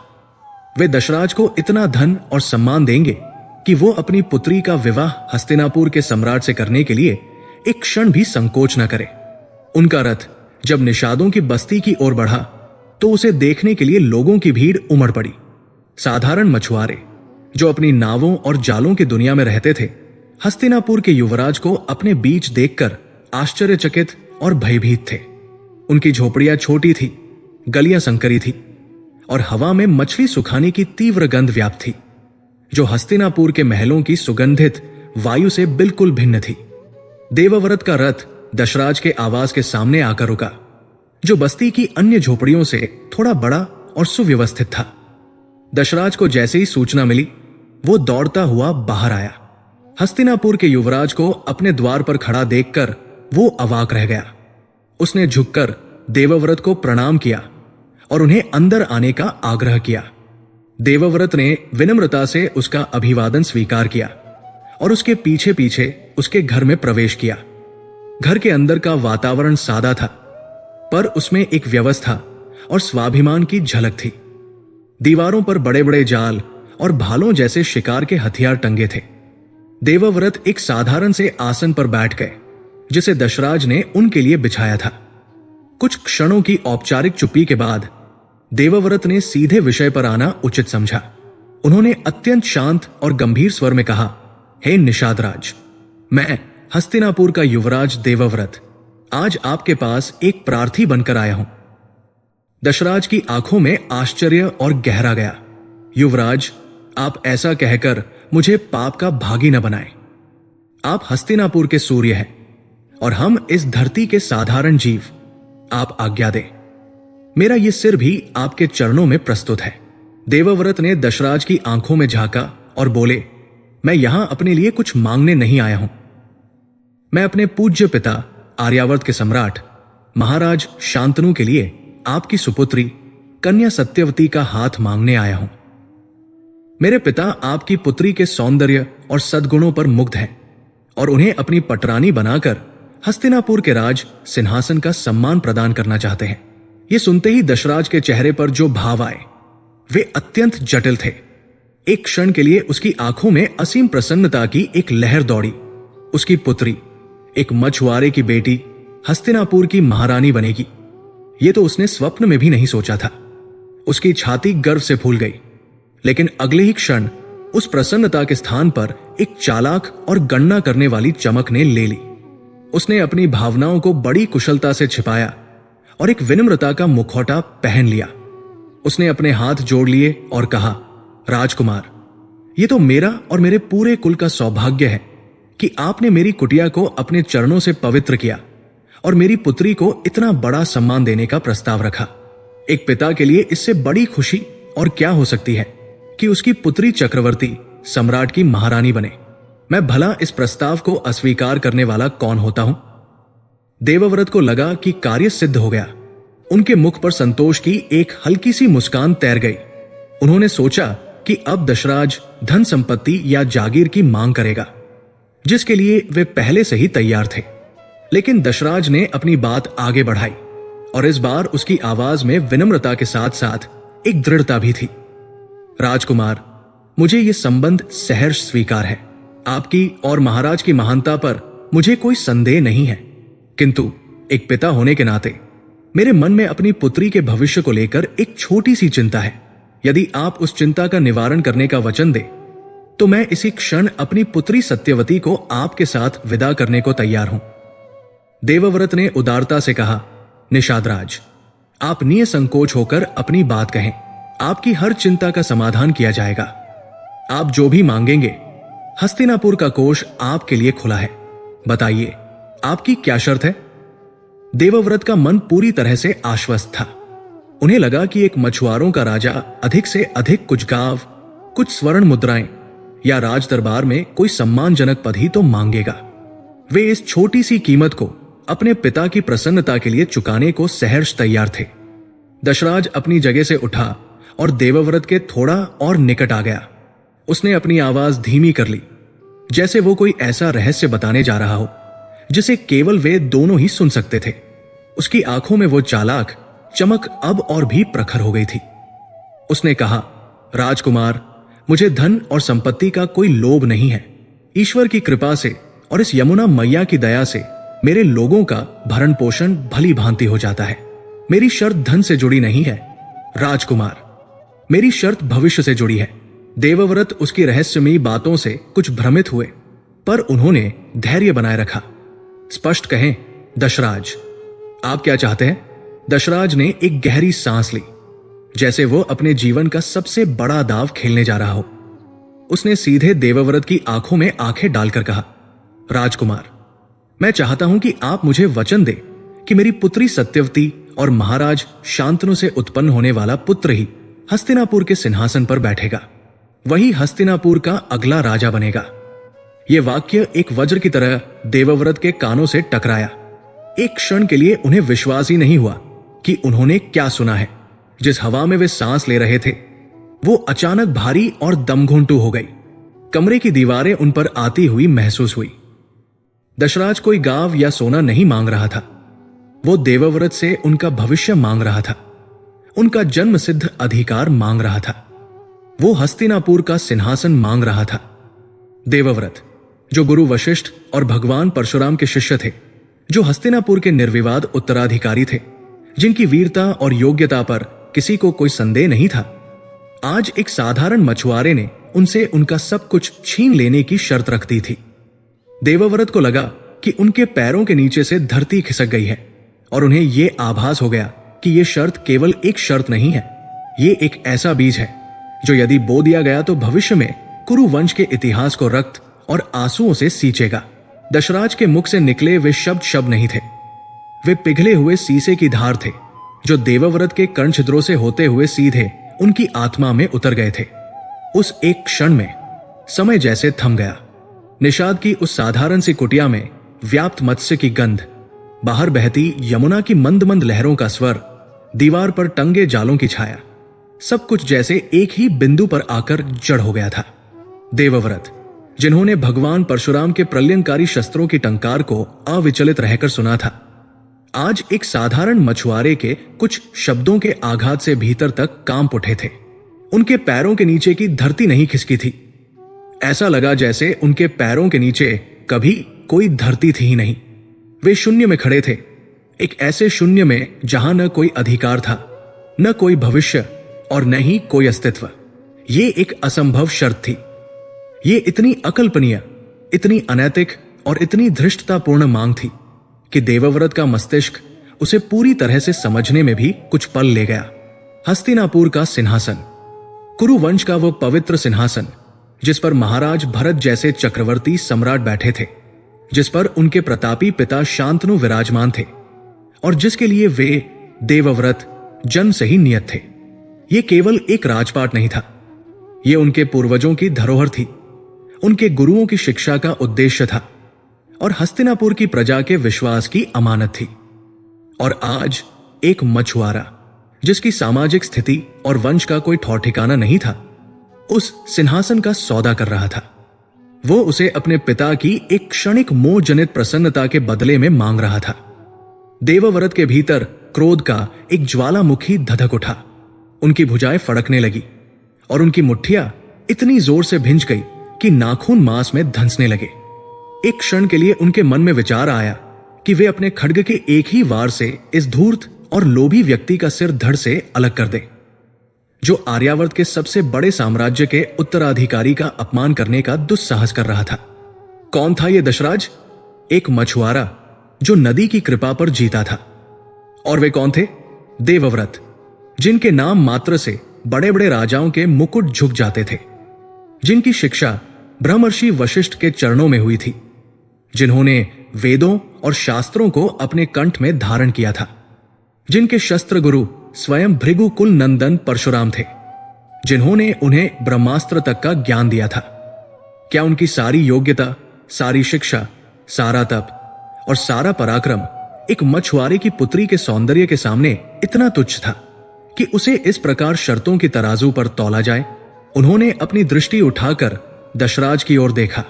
वे दशराज को इतना धन और सम्मान देंगे कि वो अपनी पुत्री का विवाह हस्तिनापुर के सम्राट से करने के लिए एक क्षण भी संकोच न करे। उनका रथ जब निषादों की बस्ती की ओर बढ़ा तो उसे देखने के लिए लोगों की भीड़ उमड़ पड़ी। साधारण मछुआरे जो अपनी नावों और जालों की दुनिया में रहते थे, हस्तिनापुर के युवराज को अपने बीच देखकर आश्चर्यचकित और भयभीत थे। उनकी झोपड़ियां छोटी थी, गलियां संकरी थी और हवा में मछली सुखाने की तीव्र गंध व्याप्त थी, जो हस्तिनापुर के महलों की सुगंधित वायु से बिल्कुल भिन्न थी। देवव्रत का रथ दशराज के आवास के सामने आकर रुका, जो बस्ती की अन्य झोपड़ियों से थोड़ा बड़ा और सुव्यवस्थित था। दशराज को जैसे ही सूचना मिली, वो दौड़ता हुआ बाहर आया। हस्तिनापुर के युवराज को अपने द्वार पर खड़ा देखकर वो अवाक रह गया। उसने झुककर देवव्रत को प्रणाम किया और उन्हें अंदर आने का आग्रह किया। देवव्रत ने विनम्रता से उसका अभिवादन स्वीकार किया और उसके पीछे पीछे उसके घर में प्रवेश किया। घर के अंदर का वातावरण सादा था, पर उसमें एक व्यवस्था और स्वाभिमान की झलक थी। दीवारों पर बड़े बड़े जाल और भालों जैसे शिकार के हथियार टंगे थे। देवव्रत एक साधारण से आसन पर बैठ गए, जिसे दशराज ने उनके लिए बिछाया था। कुछ क्षणों की औपचारिक चुप्पी के बाद देवव्रत ने सीधे विषय पर आना उचित समझा। उन्होंने अत्यंत शांत और गंभीर स्वर में कहा, हे निषादराज, मैं हस्तिनापुर का युवराज देवव्रत आज आपके पास एक प्रार्थी बनकर आया हूं। दशराज की आंखों में आश्चर्य और गहरा गया। युवराज, आप ऐसा कहकर मुझे पाप का भागी न बनाएं। आप हस्तिनापुर के सूर्य हैं और हम इस धरती के साधारण जीव। आप आज्ञा दें। मेरा यह सिर भी आपके चरणों में प्रस्तुत है। देवव्रत ने दशराज की आंखों में झांका और बोले, मैं यहां अपने लिए कुछ मांगने नहीं आया हूं। मैं अपने पूज्य पिता आर्यावर्त के सम्राट महाराज शांतनु के लिए आपकी सुपुत्री कन्या सत्यवती का हाथ मांगने आया हूं। मेरे पिता आपकी पुत्री के सौंदर्य और सद्गुणों पर मुग्ध हैं और उन्हें अपनी पटरानी बनाकर हस्तिनापुर के राज सिंहासन का सम्मान प्रदान करना चाहते हैं। यह सुनते ही दशराज के चेहरे पर जो भाव आए वे अत्यंत जटिल थे। एक क्षण के लिए उसकी आंखों में असीम प्रसन्नता की एक लहर दौड़ी। उसकी पुत्री, एक मछुआरे की बेटी, हस्तिनापुर की महारानी बनेगी, यह तो उसने स्वप्न में भी नहीं सोचा था। उसकी छाती गर्व से फूल गई, लेकिन अगले ही क्षण उस प्रसन्नता के स्थान पर एक चालाक और गणना करने वाली चमक ने ले ली। उसने अपनी भावनाओं को बड़ी कुशलता से छिपाया और एक विनम्रता का मुखौटा पहन लिया। उसने अपने हाथ जोड़ लिए और कहा, राजकुमार, यह तो मेरा और मेरे पूरे कुल का सौभाग्य है कि आपने मेरी कुटिया को अपने चरणों से पवित्र किया और मेरी पुत्री को इतना बड़ा सम्मान देने का प्रस्ताव रखा। एक पिता के लिए इससे बड़ी खुशी और क्या हो सकती है कि उसकी पुत्री चक्रवर्ती सम्राट की महारानी बने। मैं भला इस प्रस्ताव को अस्वीकार करने वाला कौन होता हूं। देवव्रत को लगा कि कार्य सिद्ध हो गया। उनके मुख पर संतोष की एक हल्की सी मुस्कान तैर गई। उन्होंने सोचा कि अब दशराज धन संपत्ति या जागीर की मांग करेगा, जिसके लिए वे पहले से ही तैयार थे। लेकिन दशराज ने अपनी बात आगे बढ़ाई और इस बार उसकी आवाज में विनम्रता के साथ साथ एक दृढ़ता भी थी। राजकुमार, मुझे यह संबंध सहर्ष स्वीकार है। आपकी और महाराज की महानता पर मुझे कोई संदेह नहीं है, किंतु एक पिता होने के नाते मेरे मन में अपनी पुत्री के भविष्य को लेकर एक छोटी सी चिंता है। यदि आप उस चिंता का निवारण करने का वचन दें तो मैं इसी क्षण अपनी पुत्री सत्यवती को आपके साथ विदा करने को तैयार हूं। देवव्रत ने उदारता से कहा, निषादराज, आप निसंकोच होकर अपनी बात कहें। आपकी हर चिंता का समाधान किया जाएगा। आप जो भी मांगेंगे, हस्तिनापुर का कोष आपके लिए खुला है। बताइए, आपकी क्या शर्त है? देवव्रत का मन पूरी तरह से आश्वस्त था। उन्हें लगा कि एक मछुआरों का राजा अधिक से अधिक कुछ गांव, कुछ स्वर्ण मुद्राएं या राज दरबार में कोई सम्मानजनक पद ही तो मांगेगा। वे इस छोटी सी कीमत को अपने पिता की प्रसन्नता के लिए चुकाने को सहर्ष तैयार थे। दशराज अपनी जगह से उठा और देवव्रत के थोड़ा और निकट आ गया। उसने अपनी आवाज धीमी कर ली, जैसे वो कोई ऐसा रहस्य बताने जा रहा हो जिसे केवल वे दोनों ही सुन सकते थे। उसकी आंखों में वो चालाक चमक अब और भी प्रखर हो गई थी। उसने कहा, राजकुमार, मुझे धन और संपत्ति का कोई लोभ नहीं है। ईश्वर की कृपा से और इस यमुना मैया की दया से मेरे लोगों का भरण पोषण भली भांति हो जाता है। मेरी शर्त धन से जुड़ी नहीं है राजकुमार, मेरी शर्त भविष्य से जुड़ी है। देवव्रत उसकी रहस्यमयी बातों से कुछ भ्रमित हुए, पर उन्होंने धैर्य बनाए रखा। स्पष्ट कहें दशराज, आप क्या चाहते हैं? दशराज ने एक गहरी सांस ली, जैसे वो अपने जीवन का सबसे बड़ा दाव खेलने जा रहा हो। उसने सीधे देवव्रत की आंखों में आंखें डालकर कहा, राजकुमार, मैं चाहता हूं कि आप मुझे वचन दें कि मेरी पुत्री सत्यवती और महाराज शांतनु से उत्पन्न होने वाला पुत्र ही हस्तिनापुर के सिंहासन पर बैठेगा। वही हस्तिनापुर का अगला राजा बनेगा। यह वाक्य एक वज्र की तरह देवव्रत के कानों से टकराया। एक क्षण के लिए उन्हें विश्वास ही नहीं हुआ कि उन्होंने क्या सुना है। जिस हवा में वे सांस ले रहे थे वो अचानक भारी और दमघुंटू हो गई। कमरे की दीवारें उन पर आती हुई महसूस हुई। दशराज कोई गांव या सोना नहीं मांग रहा था, वो देवव्रत से उनका भविष्य मांग रहा था, उनका जन्म सिद्ध अधिकार मांग रहा था, वो हस्तिनापुर का सिंहासन मांग रहा था। देवव्रत, जो गुरु वशिष्ठ और भगवान परशुराम के शिष्य थे, जो हस्तिनापुर के निर्विवाद उत्तराधिकारी थे, जिनकी वीरता और योग्यता पर किसी को कोई संदेह नहीं था, आज एक साधारण मछुआरे ने उनसे उनका सब कुछ छीन लेने की शर्त रख दी थी। देवव्रत को लगा कि उनके पैरों के नीचे से धरती खिसक गई है और उन्हें यह आभास हो गया कि यह शर्त केवल एक शर्त नहीं है, यह एक ऐसा बीज है जो यदि बो दिया गया तो भविष्य में कुरु वंश के इतिहास को रक्त और आंसुओं से सींचेगा। दशराज के मुख से निकले वे शब्द नहीं थे, वे पिघले हुए शीशे की धार थे जो देवव्रत के कर्ण छिद्रों से होते हुए सीधे उनकी आत्मा में उतर गए थे। उस एक क्षण में समय जैसे थम गया। निषाद की उस साधारण सी कुटिया में व्याप्त मत्स्य की गंध, बाहर बहती यमुना की मंद मंद लहरों का स्वर, दीवार पर टंगे जालों की छाया, सब कुछ जैसे एक ही बिंदु पर आकर जड़ हो गया था। देवव्रत, जिन्होंने भगवान परशुराम के प्रलयंकारी शस्त्रों की टंकार को अविचलित रहकर सुना था, आज एक साधारण मछुआरे के कुछ शब्दों के आघात से भीतर तक कांप उठे थे। उनके पैरों के नीचे की धरती नहीं खिसकी थी। ऐसा लगा जैसे उनके पैरों के नीचे कभी कोई धरती थी ही नहीं। वे शून्य में खड़े थे, एक ऐसे शून्य में जहां न कोई अधिकार था, न कोई भविष्य और न ही कोई अस्तित्व। ये एक असंभव शर्त थी। ये इतनी अकल्पनीय, इतनी अनैतिक और इतनी धृष्टतापूर्ण मांग थी कि देवव्रत का मस्तिष्क उसे पूरी तरह से समझने में भी कुछ पल ले गया। हस्तिनापुर का सिंहासन, कुरु वंश का वो पवित्र सिंहासन जिस पर महाराज भरत जैसे चक्रवर्ती सम्राट बैठे थे, जिस पर उनके प्रतापी पिता शांतनु विराजमान थे और जिसके लिए वे देवव्रत जन्म से ही नियत थे। ये केवल एक राजपाट नहीं था, ये उनके पूर्वजों की धरोहर थी, उनके गुरुओं की शिक्षा का उद्देश्य था और हस्तिनापुर की प्रजा के विश्वास की अमानत थी। और आज एक मछुआरा, जिसकी सामाजिक स्थिति और वंश का कोई ठौर ठिकाना नहीं था, उस सिंहासन का सौदा कर रहा था। वो उसे अपने पिता की एक क्षणिक मोह जनित प्रसन्नता के बदले में मांग रहा था। देवव्रत के भीतर क्रोध का एक ज्वालामुखी धधक उठा। उनकी भुजाएं फड़कने लगी और उनकी मुट्ठियां इतनी जोर से भिंच गई कि नाखून मांस में धंसने लगे। एक क्षण के लिए उनके मन में विचार आया कि वे अपने खड्ग के एक ही वार से इस धूर्त और लोभी व्यक्ति का सिर धड़ से अलग कर दें, जो आर्यावर्त के सबसे बड़े साम्राज्य के उत्तराधिकारी का अपमान करने का दुस्साहस कर रहा था। कौन था यह दशराज? एक मछुआरा जो नदी की कृपा पर जीता था। और वे कौन थे? देवव्रत, जिनके नाम मात्र से बड़े बड़े राजाओं के मुकुट झुक जाते थे, जिनकी शिक्षा ब्रह्मर्षि वशिष्ठ के चरणों में हुई थी, जिन्होंने वेदों और शास्त्रों को अपने कंठ में धारण किया था, जिनके शस्त्र गुरु स्वयं भृगुकुल नंदन परशुराम थे, जिन्होंने उन्हें ब्रह्मास्त्र तक का ज्ञान दिया था। क्या उनकी सारी योग्यता, सारी शिक्षा, सारा तप और सारा पराक्रम एक मछुआरे की पुत्री के सौंदर्य के सामने इतना तुच्छ था कि उसे इस प्रकार शर्तों की तराजू पर तौला जाए? उन्होंने अपनी दृष्टि उठाकर दशराज की ओर देखा।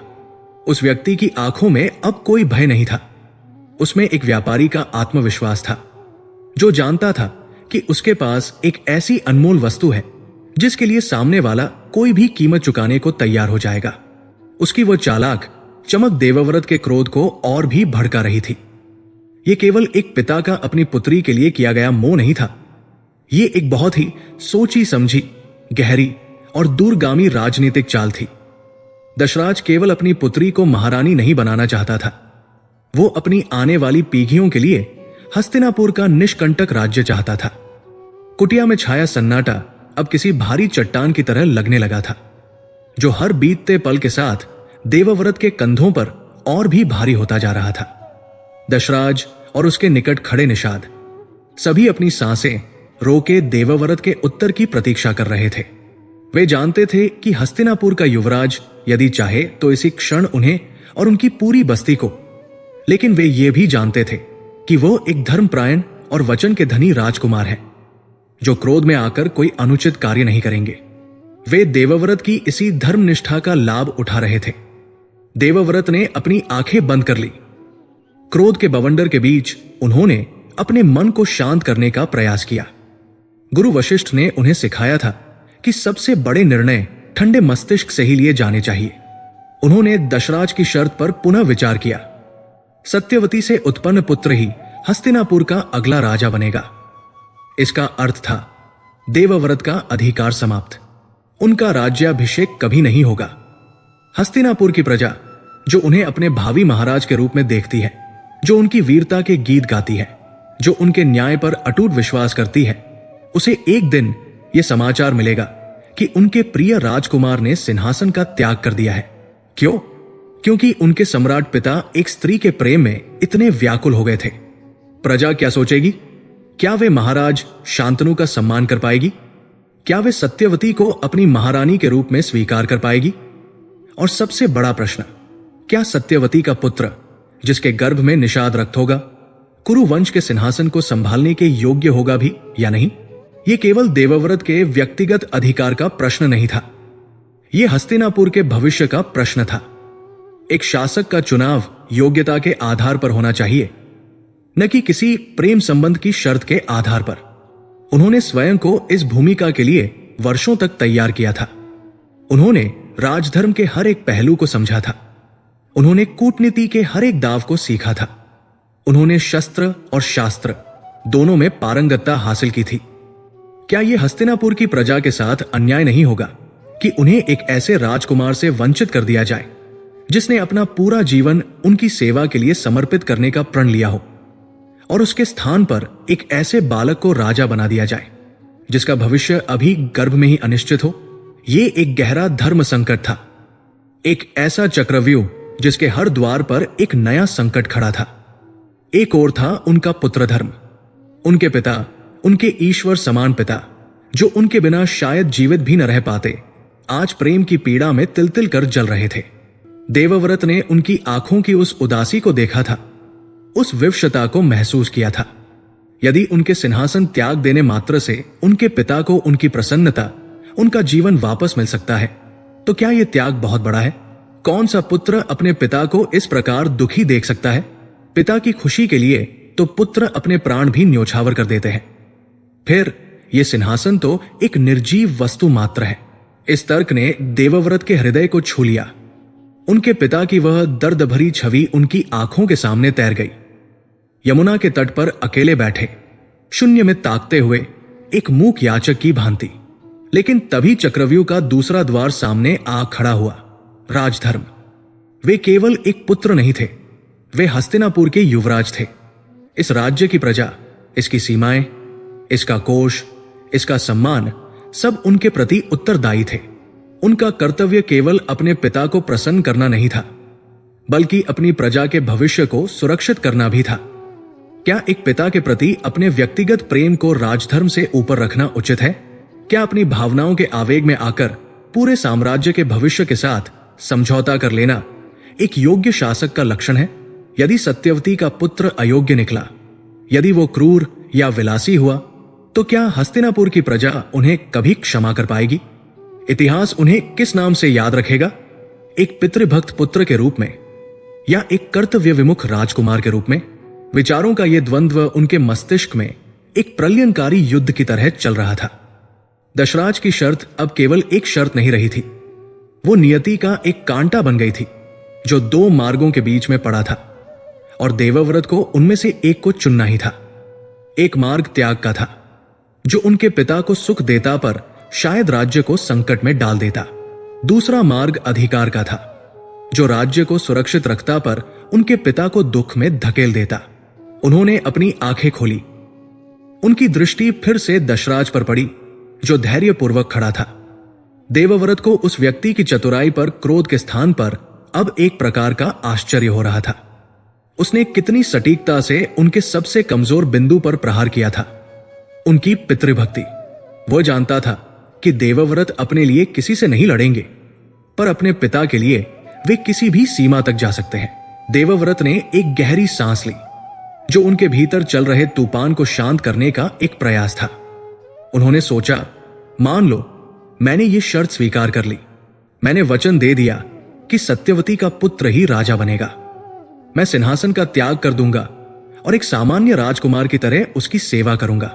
उस व्यक्ति की आंखों में अब कोई भय नहीं था। उसमें एक व्यापारी का आत्मविश्वास था, जो जानता था कि उसके पास एक ऐसी अनमोल वस्तु है जिसके लिए सामने वाला कोई भी कीमत चुकाने को तैयार हो जाएगा। उसकी वो चालाक चमक देवव्रत के क्रोध को और भी भड़का रही थी। यह केवल एक पिता का अपनी पुत्री के लिए किया गया मोह नहीं था। ये एक बहुत ही सोची समझी, गहरी और दूरगामी राजनीतिक चाल थी। दशराज केवल अपनी पुत्री को महारानी नहीं बनाना चाहता था, वो अपनी आने वाली पीढ़ियों के लिए हस्तिनापुर का निष्कंटक राज्य चाहता था। कुटिया में छाया सन्नाटा अब किसी भारी चट्टान की तरह लगने लगा था, जो हर बीतते पल के साथ देवव्रत के कंधों पर और भी भारी होता जा रहा था। दशराज और उसके निकट खड़े निषाद सभी अपनी सांसें रोके देवव्रत के उत्तर की प्रतीक्षा कर रहे थे। वे जानते थे कि हस्तिनापुर का युवराज यदि चाहे तो इसी क्षण उन्हें और उनकी पूरी बस्ती को, लेकिन वे ये भी जानते थे कि वो एक धर्मप्रायण और वचन के धनी राजकुमार हैं, जो क्रोध में आकर कोई अनुचित कार्य नहीं करेंगे। वे देवव्रत की इसी धर्मनिष्ठा का लाभ उठा रहे थे। देवव्रत ने अपनी आंखें बंद कर ली। क्रोध के बवंडर के बीच उन्होंने अपने मन को शांत करने का प्रयास किया। गुरु वशिष्ठ ने उन्हें सिखाया था कि सबसे बड़े निर्णय ठंडे मस्तिष्क से ही लिए जाने चाहिए। उन्होंने दशराज की शर्त पर पुनः विचार किया। सत्यवती से उत्पन्न पुत्र ही हस्तिनापुर का अगला राजा बनेगा। इसका अर्थ था देवव्रत का अधिकार समाप्त, उनका राज्याभिषेक कभी नहीं होगा। हस्तिनापुर की प्रजा जो उन्हें अपने भावी महाराज के रूप में देखती है, जो उनकी वीरता के गीत गाती है, जो उनके न्याय पर अटूट विश्वास करती है, उसे एक दिन यह समाचार मिलेगा कि उनके प्रिय राजकुमार ने सिंहासन का त्याग कर दिया है। क्यों? क्योंकि उनके सम्राट पिता एक स्त्री के प्रेम में इतने व्याकुल हो गए थे। प्रजा क्या सोचेगी? क्या वे महाराज शांतनु का सम्मान कर पाएगी? क्या वे सत्यवती को अपनी महारानी के रूप में स्वीकार कर पाएगी? और सबसे बड़ा प्रश्न, क्या सत्यवती का पुत्र, जिसके गर्भ में निषाद रक्त होगा, कुरु वंश के सिंहासन को संभालने के योग्य होगा भी या नहीं? यह केवल देवव्रत के व्यक्तिगत अधिकार का प्रश्न नहीं था, यह हस्तिनापुर के भविष्य का प्रश्न था। एक शासक का चुनाव योग्यता के आधार पर होना चाहिए, न कि किसी प्रेम संबंध की शर्त के आधार पर। उन्होंने स्वयं को इस भूमिका के लिए वर्षों तक तैयार किया था। उन्होंने राजधर्म के हर एक पहलू को समझा था। उन्होंने कूटनीति के हर एक दाव को सीखा था। उन्होंने शस्त्र और शास्त्र दोनों में पारंगतता हासिल की थी। क्या यह हस्तिनापुर की प्रजा के साथ अन्याय नहीं होगा कि उन्हें एक ऐसे राजकुमार से वंचित कर दिया जाए जिसने अपना पूरा जीवन उनकी सेवा के लिए समर्पित करने का प्रण लिया हो, और उसके स्थान पर एक ऐसे बालक को राजा बना दिया जाए जिसका भविष्य अभी गर्भ में ही अनिश्चित हो? यह एक गहरा धर्म संकट था, एक ऐसा चक्रव्यूह जिसके हर द्वार पर एक नया संकट खड़ा था। एक ओर था उनका पुत्र धर्म, उनके पिता, उनके ईश्वर समान पिता, जो उनके बिना शायद जीवित भी न रह पाते, आज प्रेम की पीड़ा में तिल तिल कर जल रहे थे। देवव्रत ने उनकी आंखों की उस उदासी को देखा था, उस विवशता को महसूस किया था। यदि उनके सिंहासन त्याग देने मात्र से उनके पिता को उनकी प्रसन्नता, उनका जीवन वापस मिल सकता है, तो क्या यह त्याग बहुत बड़ा है? कौन सा पुत्र अपने पिता को इस प्रकार दुखी देख सकता है? पिता की खुशी के लिए तो पुत्र अपने प्राण भी न्योछावर कर देते हैं। फिर यह सिंहासन तो एक निर्जीव वस्तु मात्र है। इस तर्क ने देवव्रत के हृदय को छू लिया। उनके पिता की वह दर्द भरी छवि उनकी आंखों के सामने तैर गई। यमुना के तट पर अकेले बैठे, शून्य में ताकते हुए, एक मूक याचक की भांति। लेकिन तभी चक्रव्यूह का दूसरा द्वार सामने आ खड़ा हुआ। राजधर्म। वे केवल एक पुत्र नहीं थे, वे हस्तिनापुर के युवराज थे। इस राज्य की प्रजा, इसकी सीमाएं, इसका कोष, इसका सम्मान, सब उनके प्रति उत्तरदायी थे। उनका कर्तव्य केवल अपने पिता को प्रसन्न करना नहीं था, बल्कि अपनी प्रजा के भविष्य को सुरक्षित करना भी था। क्या एक पिता के प्रति अपने व्यक्तिगत प्रेम को राजधर्म से ऊपर रखना उचित है? क्या अपनी भावनाओं के आवेग में आकर पूरे साम्राज्य के भविष्य के साथ समझौता कर लेना एक योग्य शासक का लक्षण है? यदि सत्यवती का पुत्र अयोग्य निकला, यदि वो क्रूर या विलासी हुआ, तो क्या हस्तिनापुर की प्रजा उन्हें कभी क्षमा कर पाएगी? इतिहास उन्हें किस नाम से याद रखेगा? एक पितृभक्त पुत्र के रूप में या एक कर्तव्य विमुख राजकुमार के रूप में? विचारों का यह द्वंद्व उनके मस्तिष्क में एक प्रलयंकारी युद्ध की तरह चल रहा था। दशराज की शर्त अब केवल एक शर्त नहीं रही थी, वो नियति का एक कांटा बन गई थी जो दो मार्गों के बीच में पड़ा था, और देवव्रत को उनमें से एक को चुनना ही था। एक मार्ग त्याग का था, जो उनके पिता को सुख देता पर शायद राज्य को संकट में डाल देता। दूसरा मार्ग अधिकार का था, जो राज्य को सुरक्षित रखता पर उनके पिता को दुख में धकेल देता। उन्होंने अपनी आंखें खोली। उनकी दृष्टि फिर से दशराज पर पड़ी, जो धैर्यपूर्वक खड़ा था। देवव्रत को उस व्यक्ति की चतुराई पर क्रोध के स्थान पर अब एक प्रकार का आश्चर्य हो रहा था। उसने कितनी सटीकता से उनके सबसे कमजोर बिंदु पर प्रहार किया था, उनकी पितृभक्ति। वो जानता था कि देवव्रत अपने लिए किसी से नहीं लड़ेंगे, पर अपने पिता के लिए वे किसी भी सीमा तक जा सकते हैं। देवव्रत ने एक गहरी सांस ली, जो उनके भीतर चल रहे तूफान को शांत करने का एक प्रयास था। उन्होंने सोचा, मान लो मैंने ये शर्त स्वीकार कर ली। मैंने वचन दे दिया कि सत्यवती का पुत्र ही राजा बनेगा। मैं सिंहासन का त्याग कर दूंगा और एक सामान्य राजकुमार की तरह उसकी सेवा करूंगा।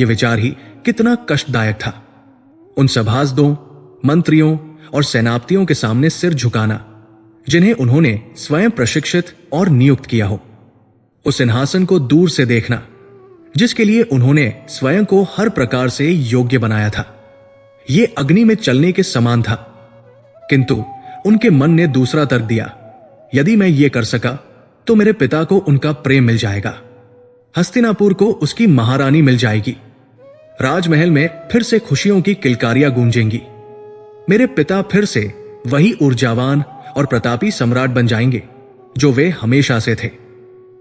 यह विचार ही कितना कष्टदायक था। उन सभासदों, मंत्रियों और सेनापतियों के सामने सिर झुकाना, जिन्हें उन्होंने स्वयं प्रशिक्षित और नियुक्त किया हो। उस सिंहासन को दूर से देखना, जिसके लिए उन्होंने स्वयं को हर प्रकार से योग्य बनाया था, यह अग्नि में चलने के समान था। किंतु उनके मन ने दूसरा तर्क दिया, यदि मैं ये कर सका तो मेरे पिता को उनका प्रेम मिल जाएगा, हस्तिनापुर को उसकी महारानी मिल जाएगी, राजमहल में फिर से खुशियों की किलकारियां गूंजेंगी, मेरे पिता फिर से वही ऊर्जावान और प्रतापी सम्राट बन जाएंगे जो वे हमेशा से थे।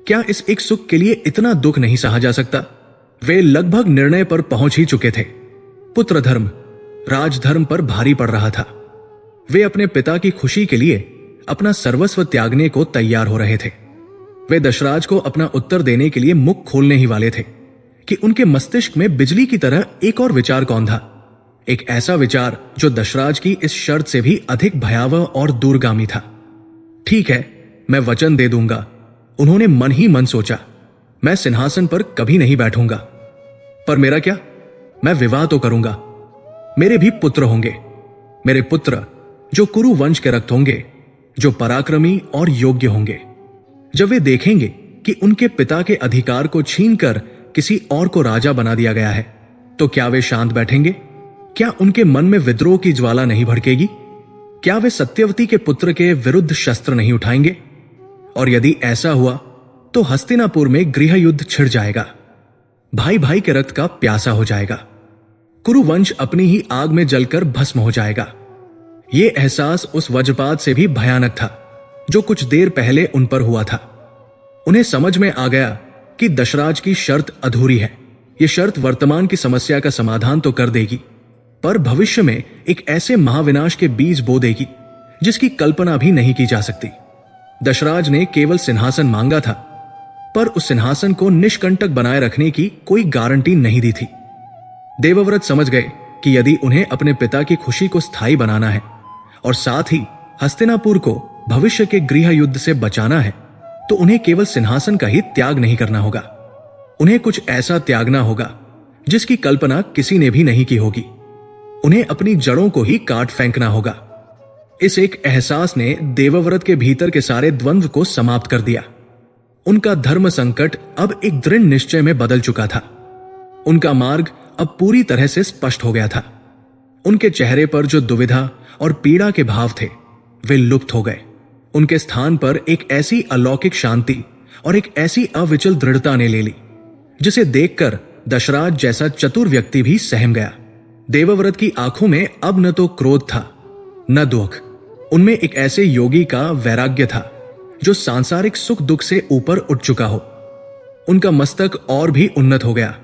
क्या इस एक सुख के लिए इतना दुख नहीं सहा जा सकता? वे लगभग निर्णय पर पहुंच ही चुके थे। पुत्र धर्म राजधर्म पर भारी पड़ रहा था। वे अपने पिता की खुशी के लिए अपना सर्वस्व त्यागने को तैयार हो रहे थे। वे दशराज को अपना उत्तर देने के लिए मुख खोलने ही वाले थे कि उनके मस्तिष्क में बिजली की तरह एक और विचार कौन था, एक ऐसा विचार जो दशराज की इस शर्त से भी अधिक भयावह और दूरगामी था। ठीक है, मैं वचन दे दूंगा, उन्होंने मन ही मन सोचा। मैं सिंहासन पर कभी नहीं बैठूंगा, पर मेरा क्या? मैं विवाह तो करूंगा, मेरे भी पुत्र होंगे, मेरे पुत्र जो कुरु वंश के रक्त होंगे, जो पराक्रमी और योग्य होंगे। जब वे देखेंगे कि उनके पिता के अधिकार को छीनकर किसी और को राजा बना दिया गया है, तो क्या वे शांत बैठेंगे? क्या उनके मन में विद्रोह की ज्वाला नहीं भड़केगी? क्या वे सत्यवती के पुत्र के विरुद्ध शस्त्र नहीं उठाएंगे? और यदि ऐसा हुआ तो हस्तिनापुर में गृह युद्ध छिड़ जाएगा, भाई भाई के रक्त का प्यासा हो जाएगा, कुरुवंश अपनी ही आग में जलकर भस्म हो जाएगा। यह एहसास उस वज्रपात से भी भयानक था जो कुछ देर पहले उन पर हुआ था। उन्हें समझ में आ गया कि दशराज की शर्त अधूरी है। यह शर्त वर्तमान की समस्या का समाधान तो कर देगी, पर भविष्य में एक ऐसे महाविनाश के बीज बो देगी जिसकी कल्पना भी नहीं की जा सकती। दशराज ने केवल सिंहासन मांगा था, पर उस सिंहासन को निष्कंटक बनाए रखने की कोई गारंटी नहीं दी थी। देवव्रत समझ गए कि यदि उन्हें अपने पिता की खुशी को स्थायी बनाना है और साथ ही हस्तिनापुर को भविष्य के गृह युद्ध से बचाना है, तो उन्हें केवल सिंहासन का ही त्याग नहीं करना होगा। उन्हें कुछ ऐसा त्यागना होगा जिसकी कल्पना किसी ने भी नहीं की होगी। उन्हें अपनी जड़ों को ही काट फेंकना होगा। इस एक एहसास ने देवव्रत के भीतर के सारे द्वंद्व को समाप्त कर दिया। उनका धर्म संकट अब एक दृढ़ निश्चय में बदल चुका था। उनका मार्ग अब पूरी तरह से स्पष्ट हो गया था। उनके चेहरे पर जो दुविधा और पीड़ा के भाव थे, वे लुप्त हो गए। उनके स्थान पर एक ऐसी अलौकिक शांति और एक ऐसी अविचल दृढ़ता ने ले ली, जिसे देखकर दशराज जैसा चतुर व्यक्ति भी सहम गया। देवव्रत की आंखों में अब न तो क्रोध था, न दुख। उनमें एक ऐसे योगी का वैराग्य था जो सांसारिक सुख दुख से ऊपर उठ चुका हो। उनका मस्तक और भी उन्नत हो गया।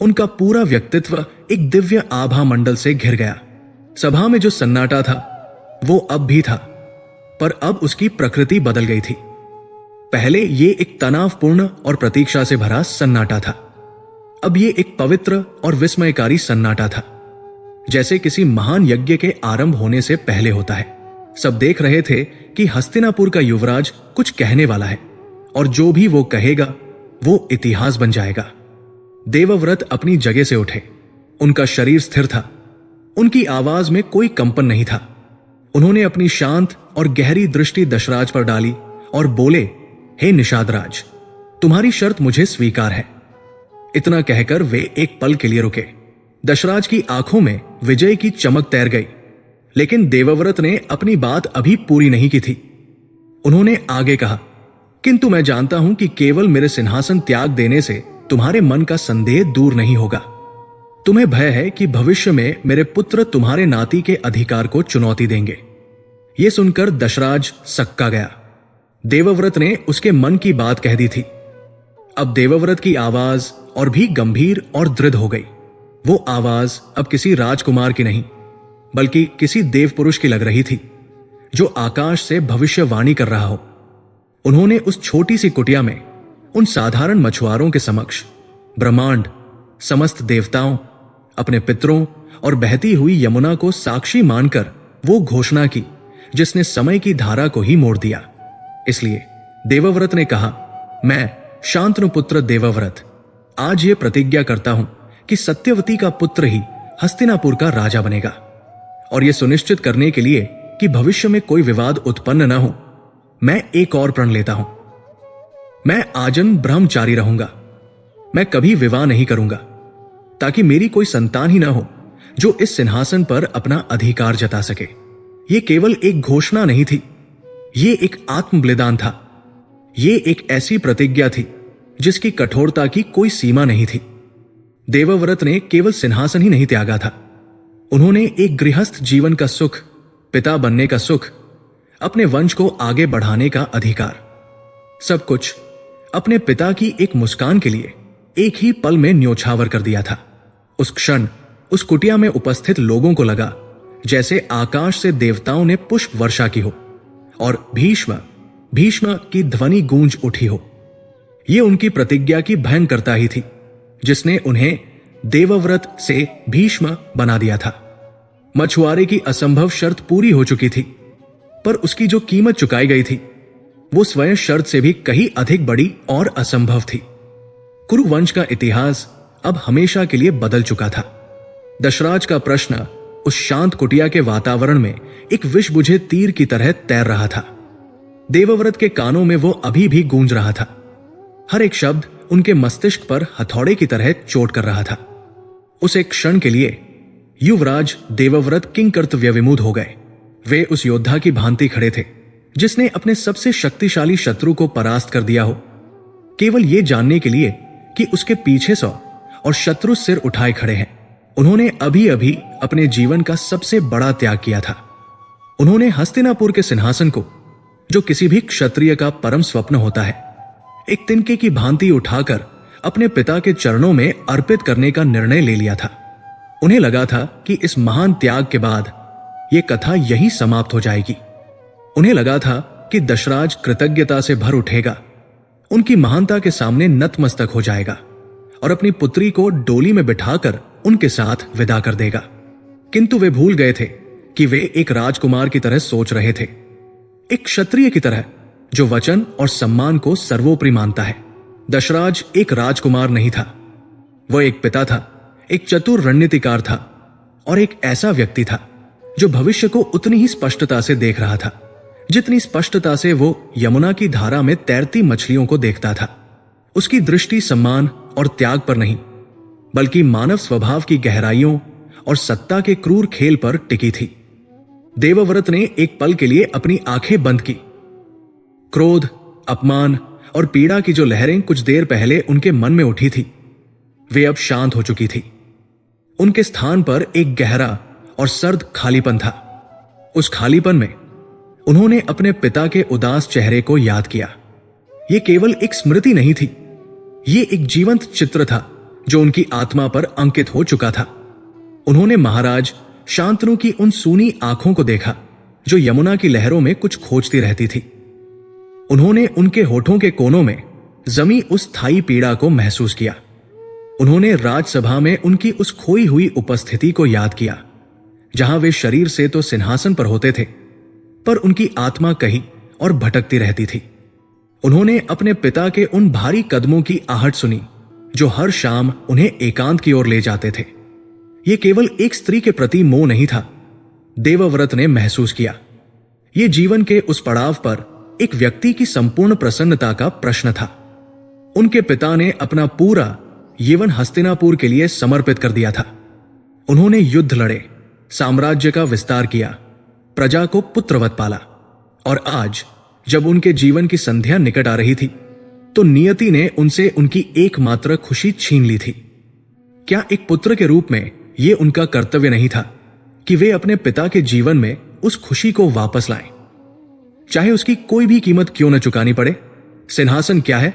उनका पूरा व्यक्तित्व एक दिव्य आभा मंडल से घिर गया। सभा में जो सन्नाटा था वो अब भी था, पर अब उसकी प्रकृति बदल गई थी। पहले ये एक तनावपूर्ण और प्रतीक्षा से भरा सन्नाटा था। अब ये एक पवित्र और विस्मयकारी सन्नाटा था, जैसे किसी महान यज्ञ के आरंभ होने से पहले होता है। सब देख रहे थे कि हस्तिनापुर का युवराज कुछ कहने वाला है और जो भी वो कहेगा वो इतिहास बन जाएगा। देवव्रत अपनी जगह से उठे। उनका शरीर स्थिर था। उनकी आवाज में कोई कंपन नहीं था। उन्होंने अपनी शांत और गहरी दृष्टि दशराज पर डाली और बोले, हे निषादराज, तुम्हारी शर्त मुझे स्वीकार है। इतना कहकर वे एक पल के लिए रुके। दशराज की आंखों में विजय की चमक तैर गई, लेकिन देवव्रत ने अपनी बात अभी पूरी नहीं की थी। उन्होंने आगे कहा, किंतु मैं जानता हूं कि केवल मेरे सिंहासन त्याग देने से तुम्हारे मन का संदेह दूर नहीं होगा। तुम्हें भय है कि भविष्य में मेरे पुत्र तुम्हारे नाती के अधिकार को चुनौती देंगे। यह सुनकर दशराज सक्का गया। देवव्रत ने उसके मन की बात कह दी थी। अब देवव्रत की आवाज और भी गंभीर और दृढ़ हो गई। वो आवाज अब किसी राजकुमार की नहीं, बल्कि किसी देव पुरुष की लग रही थी, जो आकाश से भविष्यवाणी कर रहा हो। उन्होंने उस छोटी सी कुटिया में उन साधारण मछुआरों के समक्ष ब्रह्मांड, समस्त देवताओं, अपने पितरों और बहती हुई यमुना को साक्षी मानकर वो घोषणा की जिसने समय की धारा को ही मोड़ दिया। इसलिए देवव्रत ने कहा, मैं शांतनुपुत्र देवव्रत आज ये प्रतिज्ञा करता हूं कि सत्यवती का पुत्र ही हस्तिनापुर का राजा बनेगा। और यह सुनिश्चित करने के लिए कि भविष्य में कोई विवाद उत्पन्न न हो, मैं एक और प्रण लेता हूं। मैं आजन्म ब्रह्मचारी रहूंगा। मैं कभी विवाह नहीं करूंगा, ताकि मेरी कोई संतान ही ना हो जो इस सिंहासन पर अपना अधिकार जता सके। यह केवल एक घोषणा नहीं थी, यह एक आत्मबलिदान था। यह एक ऐसी प्रतिज्ञा थी जिसकी कठोरता की कोई सीमा नहीं थी। देवव्रत ने केवल सिंहासन ही नहीं त्यागा था, उन्होंने एक गृहस्थ जीवन का सुख, पिता बनने का सुख, अपने वंश को आगे बढ़ाने का अधिकार, सब कुछ अपने पिता की एक मुस्कान के लिए एक ही पल में न्योछावर कर दिया था। उस क्षण उस कुटिया में उपस्थित लोगों को लगा जैसे आकाश से देवताओं ने पुष्प वर्षा की हो और भीष्म भीष्म की ध्वनि गूंज उठी हो। यह उनकी प्रतिज्ञा की भयंकरता ही थी जिसने उन्हें देवव्रत से भीष्म बना दिया था। मछुआरे की असंभव शर्त पूरी हो चुकी थी, पर उसकी जो कीमत चुकाई गई थी वो स्वयं शर्त से भी कहीं अधिक बड़ी और असंभव थी। कुरुवंश का इतिहास अब हमेशा के लिए बदल चुका था। दशराज का प्रश्न उस शांत कुटिया के वातावरण में एक विष बुझे तीर की तरह तैर रहा था। देवव्रत के कानों में वो अभी भी गूंज रहा था। हर एक शब्द उनके मस्तिष्क पर हथौड़े की तरह चोट कर रहा था। उस एक क्षण के लिए युवराज देवव्रत किंकर्तव्य विमूढ़ हो गए। वे उस योद्धा की भांति खड़े थे जिसने अपने सबसे शक्तिशाली शत्रु को परास्त कर दिया हो, केवल यह जानने के लिए कि उसके पीछे 100 और शत्रु सिर उठाए खड़े हैं। उन्होंने अभी अभी अपने जीवन का सबसे बड़ा त्याग किया था। उन्होंने हस्तिनापुर के सिंहासन को, जो किसी भी क्षत्रिय का परम स्वप्न होता है, एक तिनके की भांति उठाकर अपने पिता के चरणों में अर्पित करने का निर्णय ले लिया था। उन्हें लगा था कि इस महान त्याग के बाद यह कथा यहीं समाप्त हो जाएगी। उन्हें लगा था कि दशराज कृतज्ञता से भर उठेगा, उनकी महानता के सामने नतमस्तक हो जाएगा और अपनी पुत्री को डोली में बिठाकर उनके साथ विदा कर देगा। किंतु वे भूल गए थे कि वे एक राजकुमार की तरह सोच रहे थे, एक क्षत्रिय की तरह जो वचन और सम्मान को सर्वोपरि मानता है। दशराज एक राजकुमार नहीं था, वह एक पिता था, एक चतुर रणनीतिकार था और एक ऐसा व्यक्ति था जो भविष्य को उतनी ही स्पष्टता से देख रहा था जितनी स्पष्टता से वो यमुना की धारा में तैरती मछलियों को देखता था। उसकी दृष्टि सम्मान और त्याग पर नहीं, बल्कि मानव स्वभाव की गहराइयों और सत्ता के क्रूर खेल पर टिकी थी। देवव्रत ने एक पल के लिए अपनी आंखें बंद की। क्रोध, अपमान और पीड़ा की जो लहरें कुछ देर पहले उनके मन में उठी थी, वे अब शांत हो चुकी थी। उनके स्थान पर एक गहरा और सर्द खालीपन था। उस खालीपन में उन्होंने अपने पिता के उदास चेहरे को याद किया। यह केवल एक स्मृति नहीं थी, यह एक जीवंत चित्र था जो उनकी आत्मा पर अंकित हो चुका था। उन्होंने महाराज शांतनु की उन सूनी आंखों को देखा जो यमुना की लहरों में कुछ खोजती रहती थी। उन्होंने उनके होठों के कोनों में जमी उस स्थायी पीड़ा को महसूस किया। उन्होंने राजसभा में उनकी उस खोई हुई उपस्थिति को याद किया, जहां वे शरीर से तो सिंहासन पर होते थे, पर उनकी आत्मा कहीं और भटकती रहती थी। उन्होंने अपने पिता के उन भारी कदमों की आहट सुनी जो हर शाम उन्हें एकांत की ओर ले जाते थे। यह केवल एक स्त्री के प्रति मोह नहीं था, देवव्रत ने महसूस किया। यह जीवन के उस पड़ाव पर एक व्यक्ति की संपूर्ण प्रसन्नता का प्रश्न था। उनके पिता ने अपना पूरा यवन हस्तिनापुर के लिए समर्पित कर दिया था। उन्होंने युद्ध लड़े, साम्राज्य का विस्तार किया, प्रजा को पुत्रवत पाला, और आज जब उनके जीवन की संध्या निकट आ रही थी तो नियति ने उनसे उनकी एकमात्र खुशी छीन ली थी। क्या एक पुत्र के रूप में यह उनका कर्तव्य नहीं था कि वे अपने पिता के जीवन में उस खुशी को वापस लाएं, चाहे उसकी कोई भी कीमत क्यों न चुकानी पड़े? सिंहासन क्या है?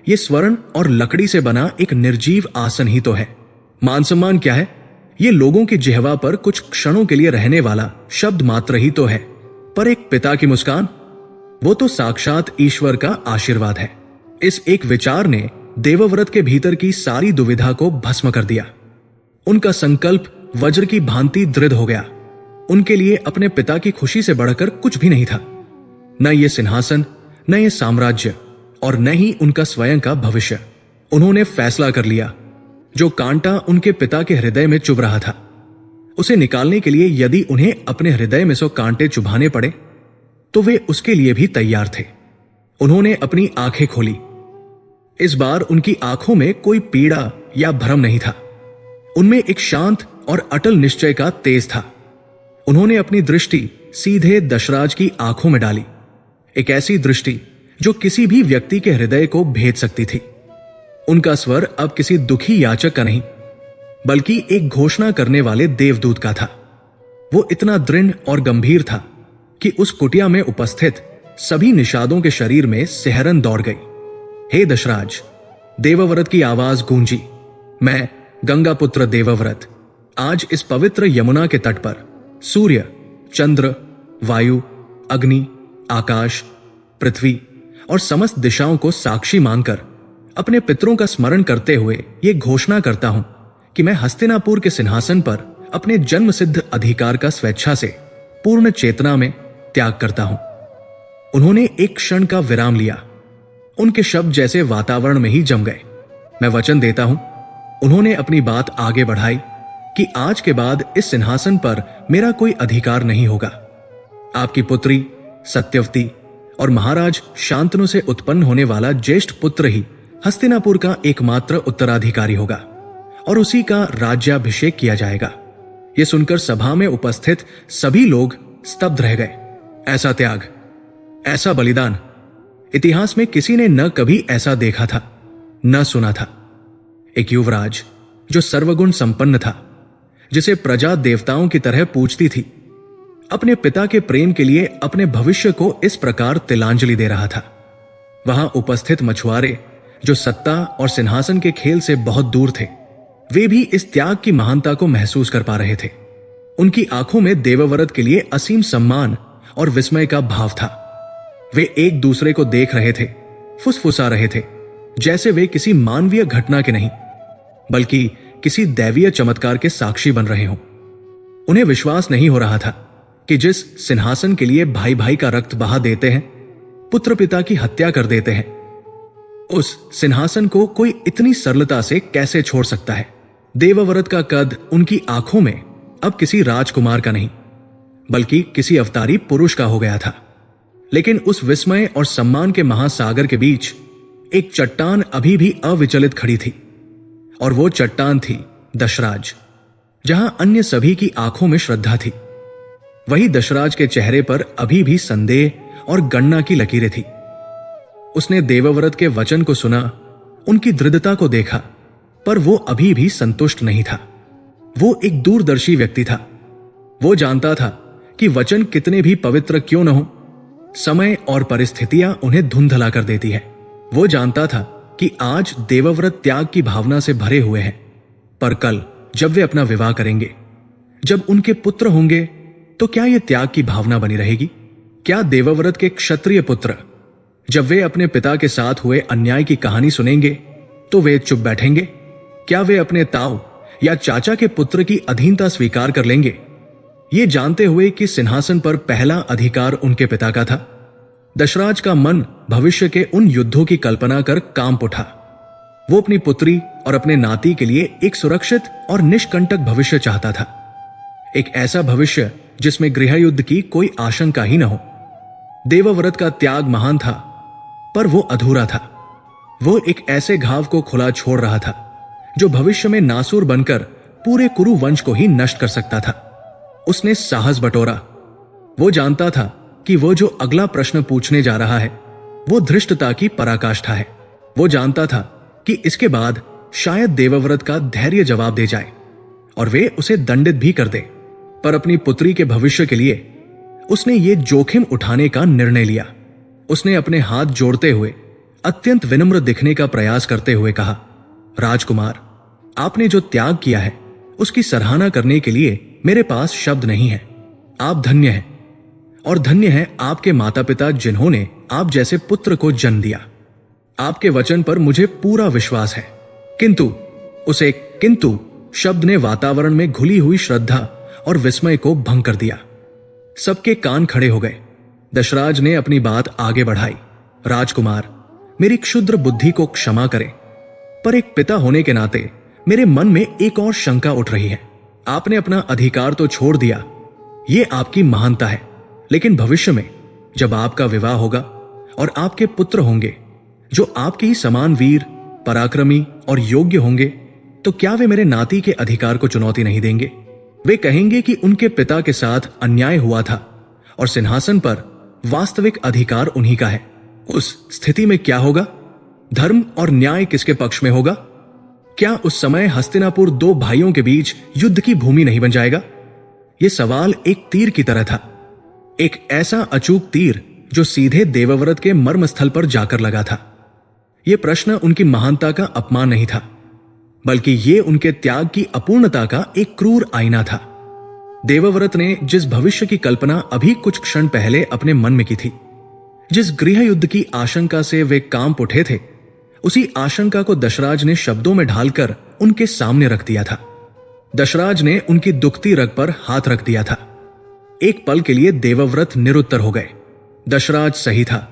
यह स्वर्ण और लकड़ी से बना एक निर्जीव आसन ही तो है। मान सम्मान क्या है? यह लोगों की जिह्वा पर कुछ क्षणों के लिए रहने वाला शब्द मात्र ही तो है। पर एक पिता की मुस्कान, वो तो साक्षात ईश्वर का आशीर्वाद है। इस एक विचार ने देवव्रत के भीतर की सारी दुविधा को भस्म कर दिया। उनका संकल्प वज्र की भांति दृढ़ हो गया। उनके लिए अपने पिता की खुशी से बढ़कर कुछ भी नहीं था, न ये सिंहासन, न ये साम्राज्य, और न ही उनका स्वयं का भविष्य। उन्होंने फैसला कर लिया। जो कांटा उनके पिता के हृदय में चुभ रहा था, उसे निकालने के लिए यदि उन्हें अपने हृदय में 100 कांटे चुभाने पड़े तो वे उसके लिए भी तैयार थे। उन्होंने अपनी आंखें खोली। इस बार उनकी आंखों में कोई पीड़ा या भ्रम नहीं था, उनमें एक शांत और अटल निश्चय का तेज था। उन्होंने अपनी दृष्टि सीधे दशराज की आंखों में डाली, एक ऐसी दृष्टि जो किसी भी व्यक्ति के हृदय को भेद सकती थी। उनका स्वर अब किसी दुखी याचक का नहीं, बल्कि एक घोषणा करने वाले देवदूत का था। वो इतना दृढ़ और गंभीर था कि उस कुटिया में उपस्थित सभी निषादों के शरीर में सिहरन दौड़ गई। हे दशराज, देवव्रत की आवाज गूंजी। मैं गंगापुत्र देवव्रत आज इस पवित्र यमुना के तट पर सूर्य, चंद्र, वायु, अग्नि, आकाश, पृथ्वी और समस्त दिशाओं को साक्षी मानकर अपने पितरों का स्मरण करते हुए यह घोषणा करता हूं कि मैं हस्तिनापुर के सिंहासन पर अपने जन्म सिद्ध अधिकार का स्वेच्छा से पूर्ण चेतना में त्याग करता हूं। उन्होंने एक क्षण का विराम लिया। उनके शब्द जैसे वातावरण में ही जम गए। मैं वचन देता हूं, उन्होंने अपनी बात आगे बढ़ाई, कि आज के बाद इस सिंहासन पर मेरा कोई अधिकार नहीं होगा। आपकी पुत्री सत्यवती और महाराज शांतनु से उत्पन्न होने वाला ज्येष्ठ पुत्र ही हस्तिनापुर का एकमात्र उत्तराधिकारी होगा और उसी का राज्याभिषेक किया जाएगा। यह सुनकर सभा में उपस्थित सभी लोग स्तब्ध रह गए। ऐसा त्याग, ऐसा बलिदान इतिहास में किसी ने न कभी ऐसा देखा था, न सुना था। एक युवराज जो सर्वगुण संपन्न था, जिसे प्रजा देवताओं की तरह पूजती थी, अपने पिता के प्रेम के लिए अपने भविष्य को इस प्रकार तिलांजलि दे रहा था। वहां उपस्थित मछुआरे जो सत्ता और सिंहासन के खेल से बहुत दूर थे, वे भी इस त्याग की महानता को महसूस कर पा रहे थे। उनकी आंखों में देवव्रत के लिए असीम सम्मान और विस्मय का भाव था। वे एक दूसरे को देख रहे थे फुसफुसा रहे थे, जैसे वे किसी मानवीय घटना के नहीं बल्कि किसी दैवीय चमत्कार के साक्षी बन रहे हों। उन्हें विश्वास नहीं हो रहा था कि जिस सिंहासन के लिए भाई भाई का रक्त बहा देते हैं, पुत्र पिता की हत्या कर देते हैं, उस सिंहासन को कोई इतनी सरलता से कैसे छोड़ सकता है। देवव्रत का कद उनकी आंखों में अब किसी राजकुमार का नहीं बल्कि किसी अवतारी पुरुष का हो गया था। लेकिन उस विस्मय और सम्मान के महासागर के बीच एक चट्टान अभी भी अविचलित खड़ी थी, और वो चट्टान थी दशराज। जहां अन्य सभी की आंखों में श्रद्धा थी, वही दशराज के चेहरे पर अभी भी संदेह और गणना की लकीरें थी। उसने देवव्रत के वचन को सुना, उनकी दृढ़ता को देखा, पर वो अभी भी संतुष्ट नहीं था। वो एक दूरदर्शी व्यक्ति था। वो जानता था कि वचन कितने भी पवित्र क्यों न हो, समय और परिस्थितियां उन्हें धुंधला कर देती है। वो जानता था कि आज देवव्रत त्याग की भावना से भरे हुए हैं, पर कल जब वे अपना विवाह करेंगे, जब उनके पुत्र होंगे, तो क्या यह त्याग की भावना बनी रहेगी? क्या देवव्रत के क्षत्रिय पुत्र जब वे अपने पिता के साथ हुए अन्याय की कहानी सुनेंगे तो वे चुप बैठेंगे? क्या वे अपने ताऊ या चाचा के पुत्र की अधीनता स्वीकार कर लेंगे, ये जानते हुए कि सिंहासन पर पहला अधिकार उनके पिता का था? दशराज का मन भविष्य के उन युद्धों की कल्पना कर कांप उठा। वो अपनी पुत्री और अपने नाती के लिए एक सुरक्षित और निष्कंटक भविष्य चाहता था। एक ऐसा भविष्य जिसमें गृह युद्ध की कोई आशंका ही न हो। देवव्रत का त्याग महान था, पर वो अधूरा था। वो एक ऐसे घाव को खुला छोड़ रहा था जो भविष्य में नासुर बनकर पूरे कुरु वंश को ही नष्ट कर सकता था। उसने साहस बटोरा। वो जानता था कि वो जो अगला प्रश्न पूछने जा रहा है वो धृष्टता की पराकाष्ठा है। वो जानता था कि इसके बाद शायद देवव्रत का धैर्य जवाब दे जाए और वे उसे दंडित भी कर दे, पर अपनी पुत्री के भविष्य के लिए उसने ये जोखिम उठाने का निर्णय लिया। उसने अपने हाथ जोड़ते हुए अत्यंत विनम्र दिखने का प्रयास करते हुए कहा, राजकुमार, आपने जो त्याग किया है उसकी सराहना करने के लिए मेरे पास शब्द नहीं है। आप धन्य हैं, और धन्य है आपके माता पिता जिन्होंने आप जैसे पुत्र को जन्म दिया। आपके वचन पर मुझे पूरा विश्वास है। किंतु उसे किंतु शब्द ने वातावरण में घुली हुई श्रद्धा और विस्मय को भंग कर दिया। सबके कान खड़े हो गए। दशराज ने अपनी बात आगे बढ़ाई, राजकुमार, मेरी क्षुद्र बुद्धि को क्षमा करें, पर एक पिता होने के नाते मेरे मन में एक और शंका उठ रही है। आपने अपना अधिकार तो छोड़ दिया, यह आपकी महानता है, लेकिन भविष्य में जब आपका विवाह होगा और आपके पुत्र होंगे जो आपके ही समान वीर, पराक्रमी और योग्य होंगे, तो क्या वे मेरे नाती के अधिकार को चुनौती नहीं देंगे? वे कहेंगे कि उनके पिता के साथ अन्याय हुआ था और सिंहासन पर वास्तविक अधिकार उन्हीं का है। उस स्थिति में क्या होगा? धर्म और न्याय किसके पक्ष में होगा? क्या उस समय हस्तिनापुर दो भाइयों के बीच युद्ध की भूमि नहीं बन जाएगा? यह सवाल एक तीर की तरह था, एक ऐसा अचूक तीर जो सीधे देवव्रत के मर्मस्थल पर जाकर लगा था। यह प्रश्न उनकी महानता का अपमान नहीं था, बल्कि ये उनके त्याग की अपूर्णता का एक क्रूर आईना था। देवव्रत ने जिस भविष्य की कल्पना अभी कुछ क्षण पहले अपने मन में की थी, जिस गृह युद्ध की आशंका से वे कांप उठे थे, उसी आशंका को दशराज ने शब्दों में ढालकर उनके सामने रख दिया था। दशराज ने उनकी दुखती रग पर हाथ रख दिया था। एक पल के लिए देवव्रत निरुत्तर हो गए। दशराज सही था,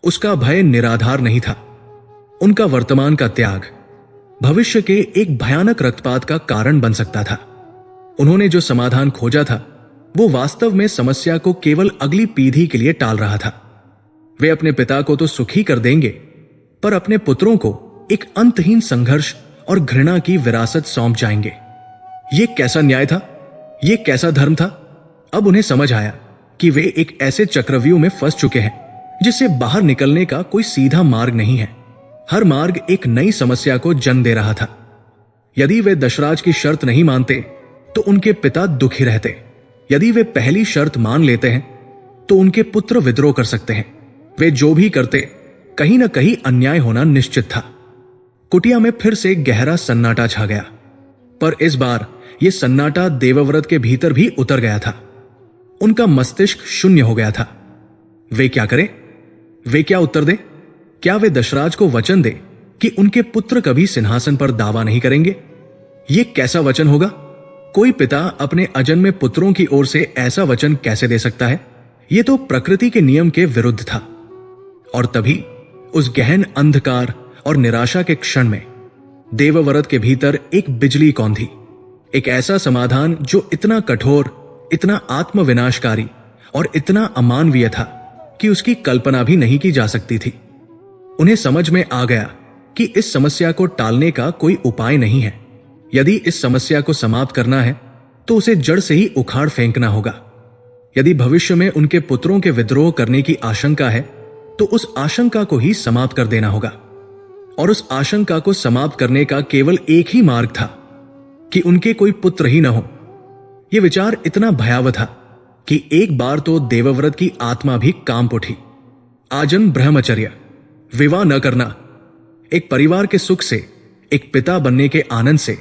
उसका भय निराधार नहीं था। उनका वर्तमान का त्याग भविष्य के एक भयानक रक्तपात का कारण बन सकता था। उन्होंने जो समाधान खोजा था वो वास्तव में समस्या को केवल अगली पीढ़ी के लिए टाल रहा था। वे अपने पिता को तो सुखी कर देंगे, पर अपने पुत्रों को एक अंतहीन संघर्ष और घृणा की विरासत सौंप जाएंगे। ये कैसा न्याय था? ये कैसा धर्म था? अब उन्हें समझ आया कि वे एक ऐसे चक्रव्यूह में फंस चुके हैं जिससे बाहर निकलने का कोई सीधा मार्ग नहीं है। हर मार्ग एक नई समस्या को जन्म दे रहा था। यदि वे दशराज की शर्त नहीं मानते तो उनके पिता दुखी रहते। यदि वे पहली शर्त मान लेते हैं तो उनके पुत्र विद्रोह कर सकते हैं। वे जो भी करते, कहीं ना कहीं अन्याय होना निश्चित था। कुटिया में फिर से गहरा सन्नाटा छा गया, पर इस बार यह सन्नाटा देवव्रत के भीतर भी उतर गया था। उनका मस्तिष्क शून्य हो गया था। वे क्या करें? वे क्या उत्तर दें? क्या वे दशराज को वचन दे कि उनके पुत्र कभी सिंहासन पर दावा नहीं करेंगे? ये कैसा वचन होगा? कोई पिता अपने अजन्मे पुत्रों की ओर से ऐसा वचन कैसे दे सकता है? यह तो प्रकृति के नियम के विरुद्ध था। और तभी उस गहन अंधकार और निराशा के क्षण में देवव्रत के भीतर एक बिजली कौंधी, एक ऐसा समाधान जो इतना कठोर, इतना आत्मविनाशकारी और इतना अमानवीय था कि उसकी कल्पना भी नहीं की जा सकती थी। उन्हें समझ में आ गया कि इस समस्या को टालने का कोई उपाय नहीं है। यदि इस समस्या को समाप्त करना है तो उसे जड़ से ही उखाड़ फेंकना होगा। यदि भविष्य में उनके पुत्रों के विद्रोह करने की आशंका है तो उस आशंका को ही समाप्त कर देना होगा। और उस आशंका को समाप्त करने का केवल एक ही मार्ग था कि उनके कोई पुत्र ही न हो। यह विचार इतना भयावह था कि एक बार तो देवव्रत की आत्मा भी कांप उठी। आजन्म ब्रह्मचर्य, विवाह न करना, एक परिवार के सुख से, एक पिता बनने के आनंद से,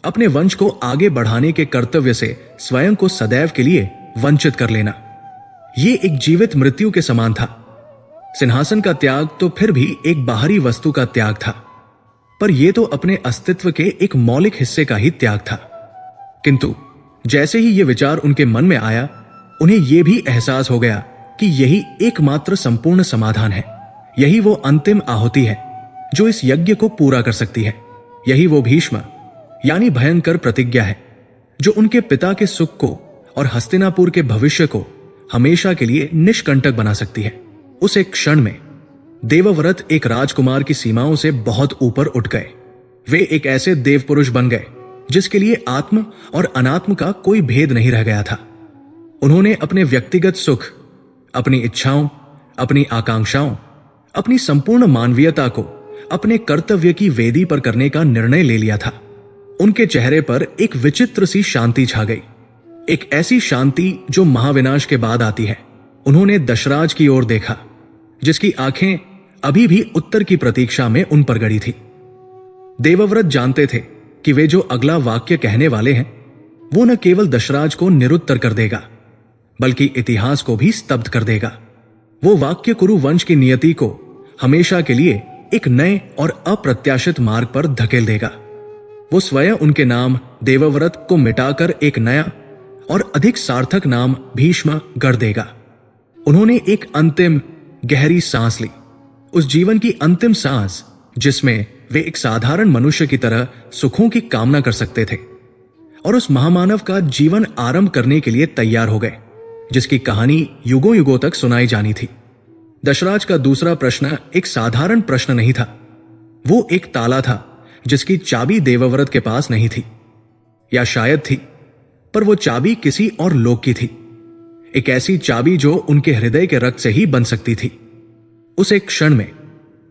अपने वंश को आगे बढ़ाने के कर्तव्य से स्वयं को सदैव के लिए वंचित कर लेना, यह एक जीवित मृत्यु के समान था। सिंहासन का त्याग तो फिर भी एक बाहरी वस्तु का त्याग था, पर यह तो अपने अस्तित्व के एक मौलिक हिस्से का ही त्याग था। किंतु जैसे ही यह विचार उनके मन में आया, उन्हें यह भी एहसास हो गया कि यही एकमात्र संपूर्ण समाधान है। यही वो अंतिम आहुति है जो इस यज्ञ को पूरा कर सकती है। यही वो भीष्म यानी भयंकर प्रतिज्ञा है जो उनके पिता के सुख को और हस्तिनापुर के भविष्य को हमेशा के लिए निष्कंटक बना सकती है। उस एक क्षण में देवव्रत एक राजकुमार की सीमाओं से बहुत ऊपर उठ गए। वे एक ऐसे देव पुरुष बन गए जिसके लिए आत्म और अनात्म का कोई भेद नहीं रह गया था। उन्होंने अपने व्यक्तिगत सुख, अपनी इच्छाओं, अपनी आकांक्षाओं, अपनी संपूर्ण मानवीयता को अपने कर्तव्य की वेदी पर करने का निर्णय ले लिया था। उनके चेहरे पर एक विचित्र सी शांति छा गई, एक ऐसी शांति जो महाविनाश के बाद आती है। उन्होंने दशराज की ओर देखा जिसकी आंखें अभी भी उत्तर की प्रतीक्षा में उन पर गड़ी थी। देवव्रत जानते थे कि वे जो अगला वाक्य कहने वाले हैं वो न केवल दशराज को निरुत्तर कर देगा बल्कि इतिहास को भी स्तब्ध कर देगा। वो वाक्य कुरु वंश की नियति को हमेशा के लिए एक नए और अप्रत्याशित मार्ग पर धकेल देगा। वो स्वयं उनके नाम देवव्रत को मिटाकर एक नया और अधिक सार्थक नाम भीष्म गढ़ देगा। उन्होंने एक अंतिम गहरी सांस ली, उस जीवन की अंतिम सांस जिसमें वे एक साधारण मनुष्य की तरह सुखों की कामना कर सकते थे, और उस महामानव का जीवन आरंभ करने के लिए तैयार हो गए जिसकी कहानी युगों युगों तक सुनाई जानी थी। दशराज का दूसरा प्रश्न एक साधारण प्रश्न नहीं था। वो एक ताला था जिसकी चाबी देवव्रत के पास नहीं थी, या शायद थी, पर वो चाबी किसी और लोक की थी। एक ऐसी चाबी जो उनके हृदय के रक्त से ही बन सकती थी। उस एक क्षण में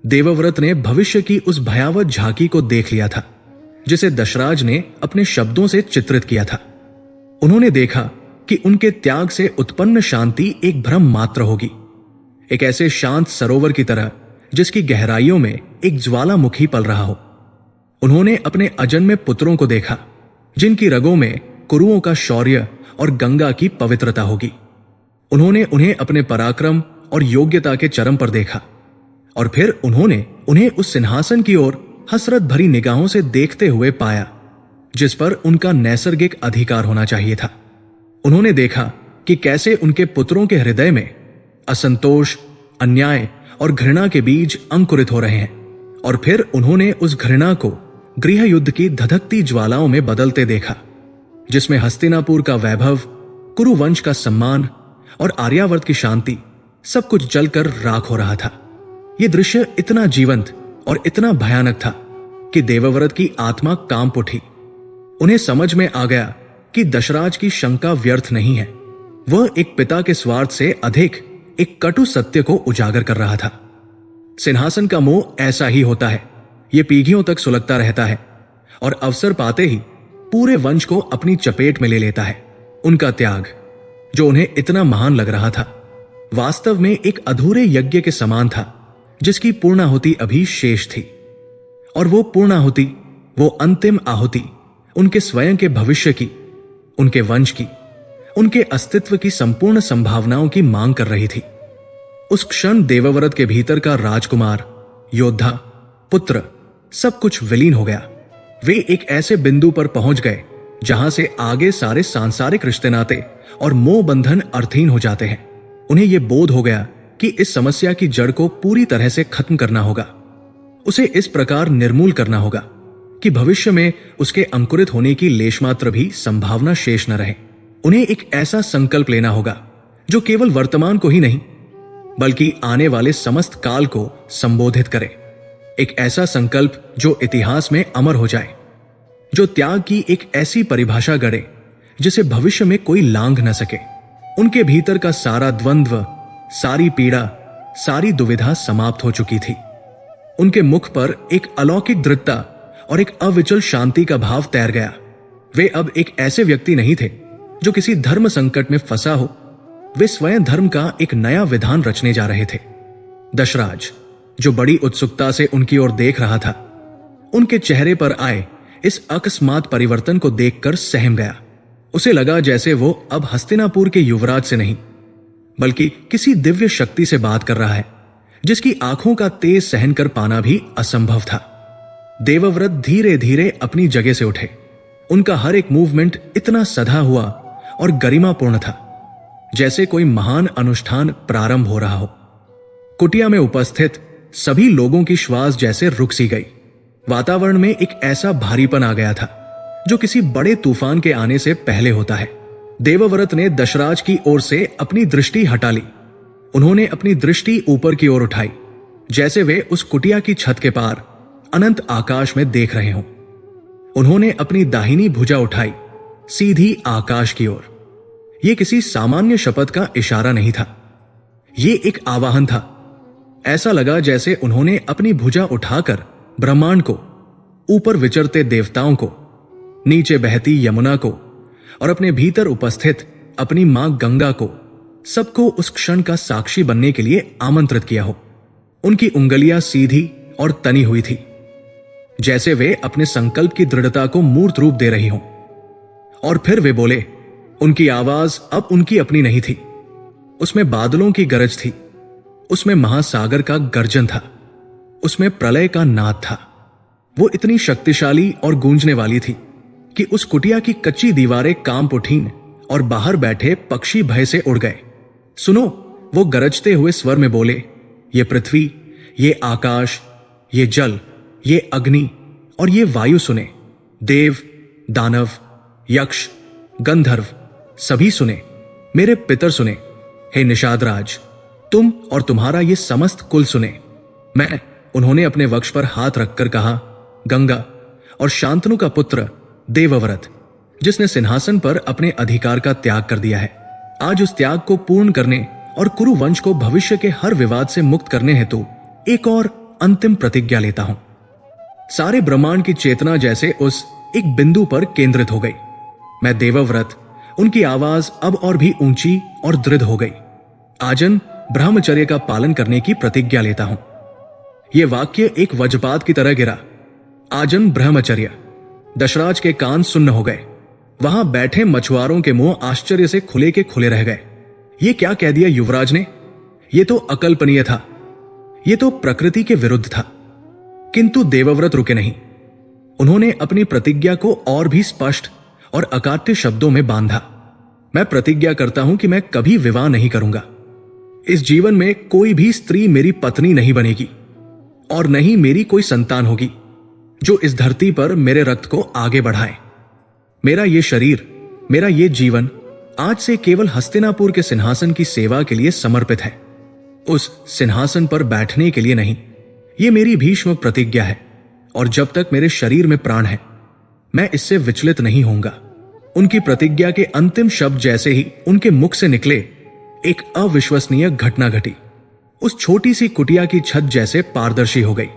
देवव्रत ने भविष्य की उस भयावह झांकी को देख लिया था जिसे दशराज ने अपने शब्दों से चित्रित किया था। उन्होंने देखा कि उनके त्याग से उत्पन्न शांति एक भ्रम मात्र होगी, एक ऐसे शांत सरोवर की तरह जिसकी गहराइयों में एक ज्वालामुखी पल रहा हो। उन्होंने अपने अजन्मे पुत्रों को देखा जिनकी रगों में कुरुओं का शौर्य और गंगा की पवित्रता होगी। उन्होंने उन्हें अपने पराक्रम और योग्यता के चरम पर देखा, और फिर उन्होंने उन्हें उस सिंहासन की ओर हसरत भरी निगाहों से देखते हुए पाया जिस पर उनका नैसर्गिक अधिकार होना चाहिए था। उन्होंने देखा कि कैसे उनके पुत्रों के हृदय में असंतोष, अन्याय और घृणा के बीज अंकुरित हो रहे हैं, और फिर उन्होंने उस घृणा को गृह युद्ध की धधकती ज्वालाओं में बदलते देखा जिसमें हस्तिनापुर का वैभव, कुरु वंश का सम्मान और आर्यावर्त की शांति सब कुछ जलकर राख हो रहा था। यह दृश्य इतना जीवंत और इतना भयानक था कि देवव्रत की आत्मा कांप उठी। उन्हें समझ में आ गया कि दशराज की शंका व्यर्थ नहीं है। वह एक पिता के स्वार्थ से अधिक एक कटु सत्य को उजागर कर रहा था। सिंहासन का मोह ऐसा ही होता है, यह पीढ़ियों तक सुलगता रहता है और अवसर पाते ही पूरे वंश को अपनी चपेट में ले लेता है। उनका त्याग, जो उन्हें इतना महान लग रहा था, वास्तव में एक अधूरे यज्ञ के समान था जिसकी पूर्णाहुति अभी शेष थी। और वो पूर्णाहुति, वो अंतिम आहुति उनके स्वयं के भविष्य की, उनके वंश की, उनके अस्तित्व की संपूर्ण संभावनाओं की मांग कर रही थी। उस क्षण देवव्रत के भीतर का राजकुमार योद्धा, पुत्र, सब कुछ विलीन हो गया। वे एक ऐसे बिंदु पर पहुंच गए जहां से आगे सारे सांसारिक रिश्ते नाते और मोह बंधन अर्थहीन हो जाते हैं। उन्हें यह बोध हो गया कि इस समस्या की जड़ को पूरी तरह से खत्म करना होगा, उसे इस प्रकार निर्मूल करना होगा कि भविष्य में उसके अंकुरित होने की लेशमात्र भी संभावना शेष न रहे। उन्हें एक ऐसा संकल्प लेना होगा जो केवल वर्तमान को ही नहीं बल्कि आने वाले समस्त काल को संबोधित करे। एक ऐसा संकल्प जो इतिहास में अमर हो जाए, जो त्याग की एक ऐसी परिभाषा गढ़े जिसे भविष्य में कोई लांघ न सके। उनके भीतर का सारा द्वंद्व, सारी पीड़ा, सारी दुविधा समाप्त हो चुकी थी। उनके मुख पर एक अलौकिक दृढ़ता और एक अविचल शांति का भाव तैर गया। वे अब एक ऐसे व्यक्ति नहीं थे जो किसी धर्म संकट में फंसा हो। वे स्वयं धर्म का एक नया विधान रचने जा रहे थे। दशराज, जो बड़ी उत्सुकता से उनकी ओर देख रहा था, उनके चेहरे पर आए इस अकस्मात परिवर्तन को देखकर सहम गया। उसे लगा जैसे वो अब हस्तिनापुर के युवराज से नहीं बल्कि किसी दिव्य शक्ति से बात कर रहा है जिसकी आंखों का तेज सहन कर पाना भी असंभव था। देवव्रत धीरे धीरे अपनी जगह से उठे। उनका हर एक मूवमेंट इतना सधा हुआ और गरिमापूर्ण था जैसे कोई महान अनुष्ठान प्रारंभ हो रहा हो। कुटिया में उपस्थित सभी लोगों की श्वास जैसे रुक सी गई। वातावरण में एक ऐसा भारीपन आ गया था जो किसी बड़े तूफान के आने से पहले होता है। देवव्रत ने दशराज की ओर से अपनी दृष्टि हटा ली। उन्होंने अपनी दृष्टि ऊपर की ओर उठाई जैसे वे उस कुटिया की छत के पार अनंत आकाश में देख रहे हों। उन्होंने अपनी दाहिनी भुजा उठाई सीधी आकाश की ओर। यह किसी सामान्य शपथ का इशारा नहीं था, यह एक आवाहन था। ऐसा लगा जैसे उन्होंने अपनी भुजा उठाकर ब्रह्मांड को, ऊपर विचरते देवताओं को, नीचे बहती यमुना को और अपने भीतर उपस्थित अपनी मां गंगा को, सबको उस क्षण का साक्षी बनने के लिए आमंत्रित किया हो। उनकी उंगलियां सीधी और तनी हुई थी जैसे वे अपने संकल्प की दृढ़ता को मूर्त रूप दे रही हों। और फिर वे बोले। उनकी आवाज अब उनकी अपनी नहीं थी। उसमें बादलों की गरज थी, उसमें महासागर का गर्जन था, उसमें प्रलय का नाद था। वो इतनी शक्तिशाली और गूंजने वाली थी कि उस कुटिया की कच्ची दीवारें कांप उठीं और बाहर बैठे पक्षी भय से उड़ गए। सुनो, वो गरजते हुए स्वर में बोले, ये पृथ्वी, ये आकाश, ये जल, ये अग्नि और ये वायु सुने। देव, दानव, यक्ष, गंधर्व सभी सुने। मेरे पितर सुने। हे निषादराज, तुम और तुम्हारा ये समस्त कुल सुने। मैं, उन्होंने अपने वक्ष पर हाथ रखकर कहा, गंगा और शांतनु का पुत्र देवव्रत, जिसने सिंहासन पर अपने अधिकार का त्याग कर दिया है, आज उस त्याग को पूर्ण करने और कुरु वंश को भविष्य के हर विवाद से मुक्त करने हेतु एक और अंतिम प्रतिज्ञा लेता हूं। सारे ब्रह्मांड की चेतना जैसे उस एक बिंदु पर केंद्रित हो गई। मैं देवव्रत, उनकी आवाज अब और भी ऊंची और दृढ़ हो गई, आजन ब्रह्मचर्य का पालन करने की प्रतिज्ञा लेता हूं। यह वाक्य एक वज्रपात की तरह गिरा। आजन ब्रह्मचर्य। दशराज के कान सुन्न हो गए। वहां बैठे मछुआरों के मुंह आश्चर्य से खुले के खुले रह गए। ये क्या कह दिया युवराज ने? यह तो अकल्पनीय था, यह तो प्रकृति के विरुद्ध था। किंतु देवव्रत रुके नहीं। उन्होंने अपनी प्रतिज्ञा को और भी स्पष्ट और अकाट्य शब्दों में बांधा। मैं प्रतिज्ञा करता हूं कि मैं कभी विवाह नहीं करूंगा। इस जीवन में कोई भी स्त्री मेरी पत्नी नहीं बनेगी और न ही मेरी कोई संतान होगी जो इस धरती पर मेरे रक्त को आगे बढ़ाए। मेरा ये शरीर, मेरा ये जीवन आज से केवल हस्तिनापुर के सिंहासन की सेवा के लिए समर्पित है, उस सिंहासन पर बैठने के लिए नहीं। ये मेरी भीष्म प्रतिज्ञा है और जब तक मेरे शरीर में प्राण है मैं इससे विचलित नहीं होऊंगा। उनकी प्रतिज्ञा के अंतिम शब्द जैसे ही उनके मुख से निकले, एक अविश्वसनीय घटना घटी। उस छोटी सी कुटिया की छत जैसे पारदर्शी हो गई।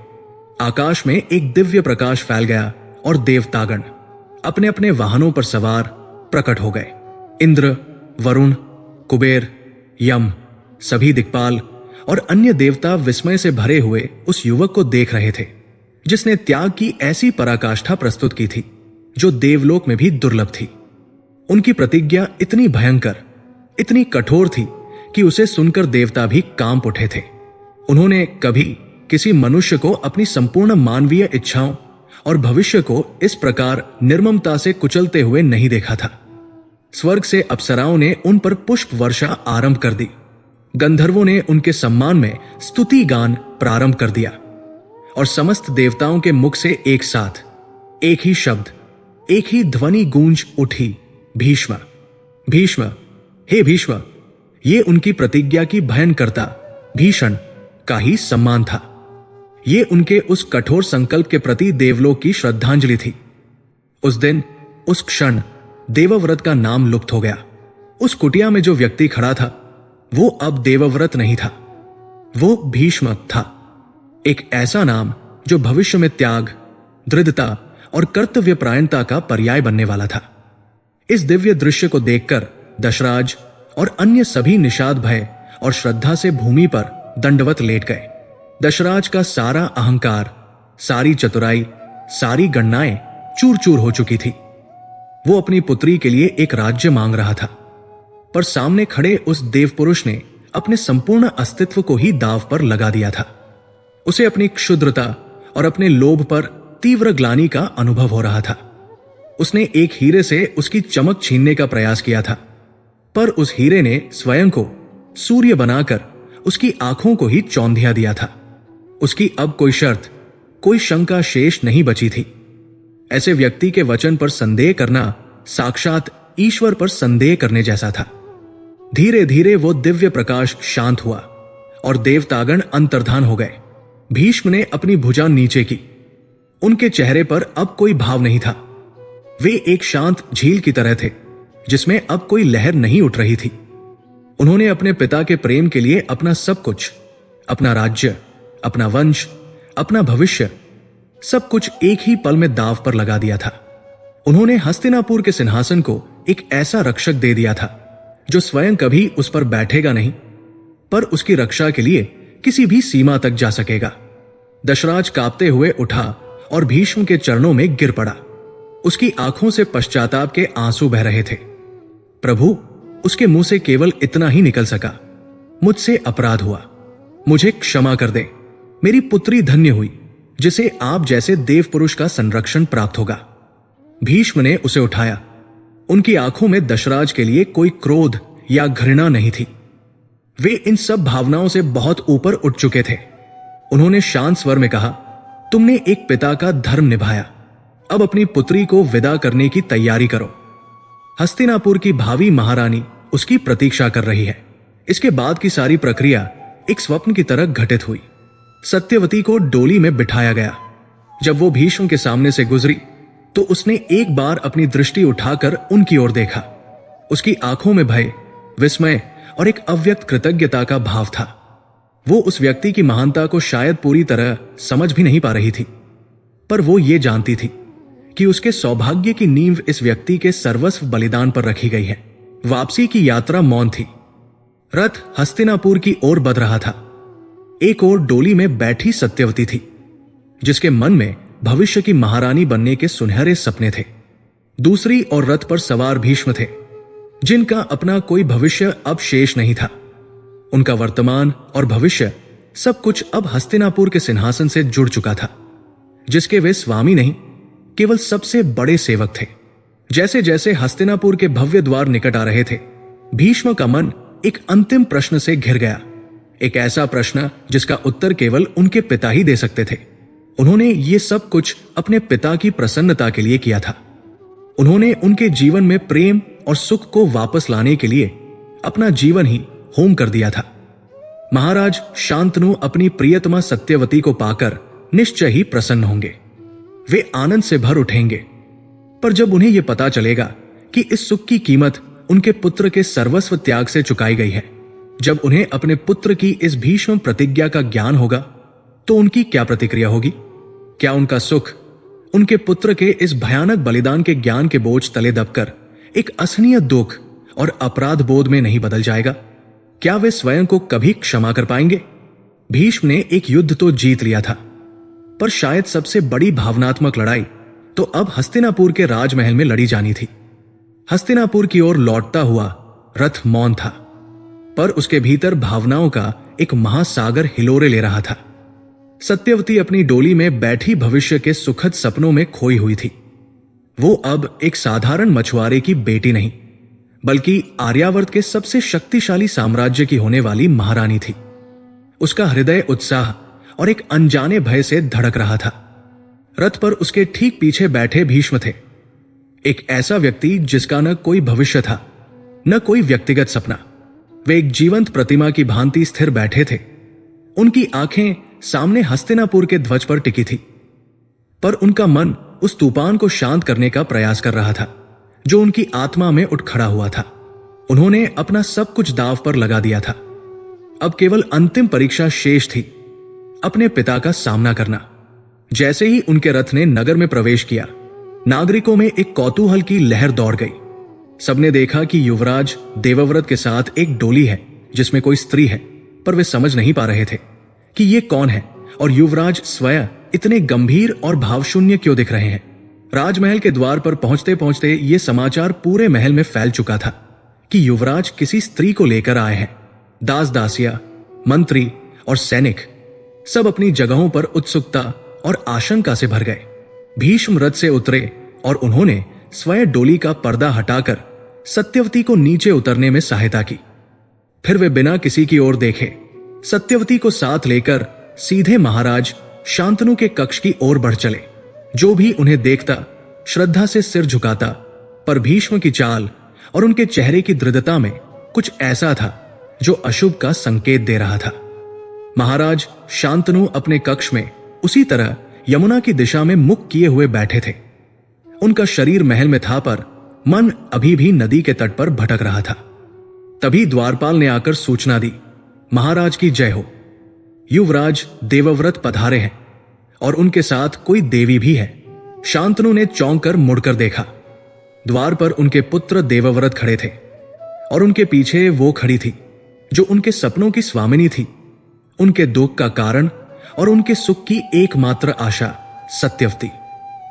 आकाश में एक दिव्य प्रकाश फैल गया और देवतागण अपने अपने वाहनों पर सवार प्रकट हो गए। इंद्र, वरुण, कुबेर, यम, सभी दिक्पाल और अन्य देवता विस्मय से भरे हुए उस युवक को देख रहे थे जिसने त्याग की ऐसी पराकाष्ठा प्रस्तुत की थी जो देवलोक में भी दुर्लभ थी। उनकी प्रतिज्ञा इतनी भयंकर, इतनी कठोर थी कि उसे सुनकर देवता भी कांप उठे थे। उन्होंने कभी किसी मनुष्य को अपनी संपूर्ण मानवीय इच्छाओं और भविष्य को इस प्रकार निर्ममता से कुचलते हुए नहीं देखा था। स्वर्ग से अप्सराओं ने उन पर पुष्प वर्षा आरंभ कर दी। गंधर्वों ने उनके सम्मान में स्तुति गान प्रारंभ कर दिया और समस्त देवताओं के मुख से एक साथ एक ही शब्द, एक ही ध्वनि गूंज उठी, भीष्म भीष्म, हे भीष्म। ये उनकी प्रतिज्ञा की भयंकरता, भीषण का ही सम्मान था। ये उनके उस कठोर संकल्प के प्रति देवलोक की श्रद्धांजलि थी। उस दिन, उस क्षण देवव्रत का नाम लुप्त हो गया। उस कुटिया में जो व्यक्ति खड़ा था वो अब देवव्रत नहीं था, वो भीष्म था। एक ऐसा नाम जो भविष्य में त्याग, दृढ़ता और कर्तव्यपरायणता का पर्याय बनने वाला था। इस दिव्य दृश्य को देखकर दशराज और अन्य सभी निषाद भय और श्रद्धा से भूमि पर दंडवत लेट गए। दशराज का सारा अहंकार, सारी चतुराई, सारी गणनाएं चूर चूर हो चुकी थी। वो अपनी पुत्री के लिए एक राज्य मांग रहा था, पर सामने खड़े उस देवपुरुष ने अपने संपूर्ण अस्तित्व को ही दांव पर लगा दिया था। उसे अपनी क्षुद्रता और अपने लोभ पर तीव्र ग्लानि का अनुभव हो रहा था। उसने एक हीरे से उसकी चमक छीनने का प्रयास किया था, पर उस हीरे ने स्वयं को सूर्य बनाकर उसकी आंखों को ही चौंधिया दिया था। उसकी अब कोई शर्त, कोई शंका शेष नहीं बची थी। ऐसे व्यक्ति के वचन पर संदेह करना साक्षात ईश्वर पर संदेह करने जैसा था। धीरे धीरे वो दिव्य प्रकाश शांत हुआ और देवतागण अंतर्धान हो गए। भीष्म ने अपनी भुजा नीचे की। उनके चेहरे पर अब कोई भाव नहीं था। वे एक शांत झील की तरह थे जिसमें अब कोई लहर नहीं उठ रही थी। उन्होंने अपने पिता के प्रेम के लिए अपना सब कुछ, अपना राज्य, अपना वंश, अपना भविष्य, सब कुछ एक ही पल में दांव पर लगा दिया था। उन्होंने हस्तिनापुर के सिंहासन को एक ऐसा रक्षक दे दिया था जो स्वयं कभी उस पर बैठेगा नहीं, पर उसकी रक्षा के लिए किसी भी सीमा तक जा सकेगा। दशराज कांपते हुए उठा और भीष्म के चरणों में गिर पड़ा। उसकी आंखों से पश्चाताप के आंसू बह रहे थे। प्रभु, उसके मुंह से केवल इतना ही निकल सका, मुझसे अपराध हुआ, मुझे क्षमा कर दे। मेरी पुत्री धन्य हुई जिसे आप जैसे देव पुरुष का संरक्षण प्राप्त होगा। भीष्म ने उसे उठाया। उनकी आंखों में दशराज के लिए कोई क्रोध या घृणा नहीं थी। वे इन सब भावनाओं से बहुत ऊपर उठ चुके थे। उन्होंने शांत स्वर में कहा, तुमने एक पिता का धर्म निभाया, अब अपनी पुत्री को विदा करने की तैयारी करो। हस्तिनापुर की भावी महारानी उसकी प्रतीक्षा कर रही है। इसके बाद की सारी प्रक्रिया एक स्वप्न की तरह घटित हुई। सत्यवती को डोली में बिठाया गया। जब वो भीष्म के सामने से गुजरी तो उसने एक बार अपनी दृष्टि उठाकर उनकी ओर देखा। उसकी आंखों में भय, विस्मय और एक अव्यक्त कृतज्ञता का भाव था। वो उस व्यक्ति की महानता को शायद पूरी तरह समझ भी नहीं पा रही थी, पर वो ये जानती थी कि उसके सौभाग्य की नींव इस व्यक्ति के सर्वस्व बलिदान पर रखी गई है। वापसी की यात्रा मौन थी। रथ हस्तिनापुर की ओर बढ़ रहा था। एक ओर डोली में बैठी सत्यवती थी, जिसके मन में भविष्य की महारानी बनने के सुनहरे सपने थे। दूसरी ओर रथ पर सवार भीष्म थे, जिनका अपना कोई भविष्य अब शेष नहीं था। उनका वर्तमान और भविष्य सब कुछ अब हस्तिनापुर के सिंहासन से जुड़ चुका था, जिसके वे स्वामी नहीं, केवल सबसे बड़े सेवक थे। जैसे जैसे हस्तिनापुर के भव्य द्वार निकट आ रहे थे, भीष्म का मन एक अंतिम प्रश्न से घिर गया। एक ऐसा प्रश्न जिसका उत्तर केवल उनके पिता ही दे सकते थे। उन्होंने ये सब कुछ अपने पिता की प्रसन्नता के लिए किया था। उन्होंने उनके जीवन में प्रेम और सुख को वापस लाने के लिए अपना जीवन ही होम कर दिया था। महाराज शांतनु अपनी प्रियतमा सत्यवती को पाकर निश्चय ही प्रसन्न होंगे। वे आनंद से भर उठेंगे। पर जब उन्हें यह पता चलेगा कि इस सुख की कीमत उनके पुत्र के सर्वस्व त्याग से चुकाई गई है, जब उन्हें अपने पुत्र की इस भीष्म प्रतिज्ञा का ज्ञान होगा, तो उनकी क्या प्रतिक्रिया होगी? क्या उनका सुख उनके पुत्र के इस भयानक बलिदान के ज्ञान के बोझ तले दबकर एक असहनीय दुख और अपराध बोध में नहीं बदल जाएगा? क्या वे स्वयं को कभी क्षमा कर पाएंगे? भीष्म ने एक युद्ध तो जीत लिया था, पर शायद सबसे बड़ी भावनात्मक लड़ाई तो अब हस्तिनापुर के राजमहल में लड़ी जानी थी। हस्तिनापुर की ओर लौटता हुआ रथ मौन था, पर उसके भीतर भावनाओं का एक महासागर हिलोरे ले रहा था। सत्यवती अपनी डोली में बैठी भविष्य के सुखद सपनों में खोई हुई थी। वो अब एक साधारण मछुआरे की बेटी नहीं, बल्कि आर्यावर्त के सबसे शक्तिशाली साम्राज्य की होने वाली महारानी थी। उसका हृदय उत्साह और एक अनजाने भय से धड़क रहा था। रथ पर उसके ठीक पीछे बैठे भीष्म थे, एक ऐसा व्यक्ति जिसका न कोई भविष्य था, न कोई व्यक्तिगत सपना। वे एक जीवंत प्रतिमा की भांति स्थिर बैठे थे। उनकी आंखें सामने हस्तिनापुर के ध्वज पर टिकी थी, पर उनका मन उस तूफान को शांत करने का प्रयास कर रहा था जो उनकी आत्मा में उठ खड़ा हुआ था। उन्होंने अपना सब कुछ दांव पर लगा दिया था। अब केवल अंतिम परीक्षा शेष थी, अपने पिता का सामना करना। जैसे ही उनके रथ ने नगर में प्रवेश किया, नागरिकों में एक कौतूहल की लहर दौड़ गई। सबने देखा कि युवराज देवव्रत के साथ एक डोली है जिसमें कोई स्त्री है, पर वे समझ नहीं पा रहे थे कि ये कौन है और युवराज स्वयं इतने गंभीर और भावशून्य क्यों दिख रहे हैं। राजमहल के द्वार पर पहुंचते पहुंचते यह समाचार पूरे महल में फैल चुका था कि युवराज किसी स्त्री को लेकर आए हैं। दास दासिया, मंत्री और सैनिक सब अपनी जगहों पर उत्सुकता और आशंका से भर गए। भीष्म रथ से उतरे और उन्होंने स्वयं डोली का पर्दा हटाकर सत्यवती को नीचे उतरने में सहायता की। फिर वे बिना किसी की ओर देखे सत्यवती को साथ लेकर सीधे महाराज शांतनु के कक्ष की ओर बढ़ चले। जो भी उन्हें देखता श्रद्धा से सिर झुकाता, पर भीष्म की चाल और उनके चेहरे की दृढ़ता में कुछ ऐसा था जो अशुभ का संकेत दे रहा था। महाराज शांतनु अपने कक्ष में उसी तरह यमुना की दिशा में मुख किए हुए बैठे थे। उनका शरीर महल में था, पर मन अभी भी नदी के तट पर भटक रहा था। तभी द्वारपाल ने आकर सूचना दी, महाराज की जय हो। युवराज देवव्रत पधारे हैं और उनके साथ कोई देवी भी है। शांतनु ने चौंक कर मुड़कर देखा। द्वार पर उनके पुत्र देवव्रत खड़े थे और उनके पीछे वो खड़ी थी जो उनके सपनों की स्वामिनी थी, उनके दुख का कारण और उनके सुख की एकमात्र आशा, सत्यवती।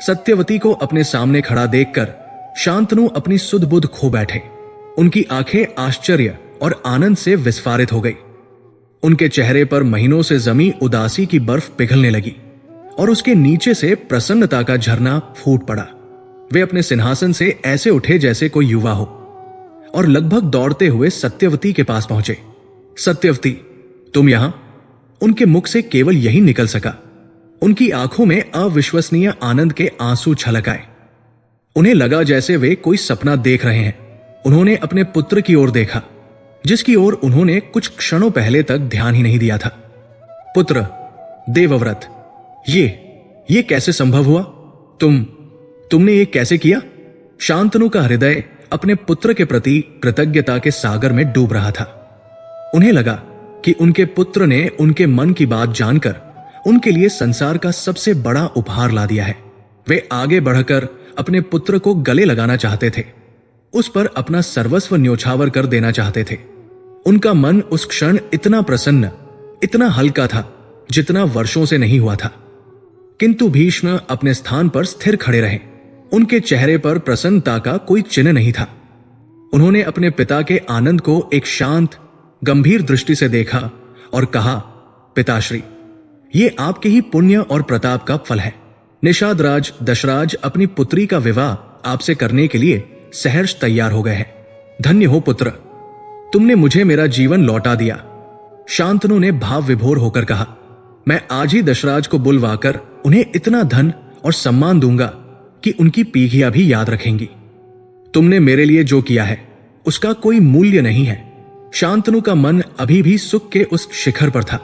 सत्यवती को अपने सामने खड़ा देखकर शांतनु अपनी सुध बुध खो बैठे। उनकी आंखें आश्चर्य और आनंद से विस्फारित हो गई। उनके चेहरे पर महीनों से जमी उदासी की बर्फ पिघलने लगी और उसके नीचे से प्रसन्नता का झरना फूट पड़ा। वे अपने सिंहासन से ऐसे उठे जैसे कोई युवा हो और लगभग दौड़ते हुए सत्यवती के पास पहुंचे। सत्यवती, तुम यहां? उनके मुख से केवल यही निकल सका। उनकी आंखों में अविश्वसनीय आनंद के आंसू छलक आए। उन्हें लगा जैसे वे कोई सपना देख रहे हैं। उन्होंने अपने पुत्र की ओर देखा, जिसकी ओर उन्होंने कुछ क्षणों पहले तक ध्यान ही नहीं दिया था। पुत्र देवव्रत, ये कैसे संभव हुआ? तुमने ये कैसे किया? शांतनु का हृदय अपने पुत्र के प्रति कृतज्ञता के सागर में डूब रहा था। उन्हें लगा कि उनके पुत्र ने उनके मन की बात जानकर उनके लिए संसार का सबसे बड़ा उपहार ला दिया है। वे आगे बढ़कर अपने पुत्र को गले लगाना चाहते थे, उस पर अपना सर्वस्व न्योछावर कर देना चाहते थे। उनका मन उस क्षण इतना प्रसन्न, इतना हल्का था जितना वर्षों से नहीं हुआ था। किंतु भीष्म अपने स्थान पर स्थिर खड़े रहे। उनके चेहरे पर प्रसन्नता का कोई चिन्ह नहीं था। उन्होंने अपने पिता के आनंद को एक शांत, गंभीर दृष्टि से देखा और कहा, पिताश्री, ये आपके ही पुण्य और प्रताप का फल है। निषाद राज दशराज अपनी पुत्री का विवाह आपसे करने के लिए सहर्ष तैयार हो गए हैं। धन्य हो पुत्र, तुमने मुझे मेरा जीवन लौटा दिया। शांतनु ने भाव विभोर होकर कहा, मैं आज ही दशराज को बुलवाकर उन्हें इतना धन और सम्मान दूंगा कि उनकी पीढ़ियां भी याद रखेंगी। तुमने मेरे लिए जो किया है उसका कोई मूल्य नहीं है। शांतनु का मन अभी भी सुख के उस शिखर पर था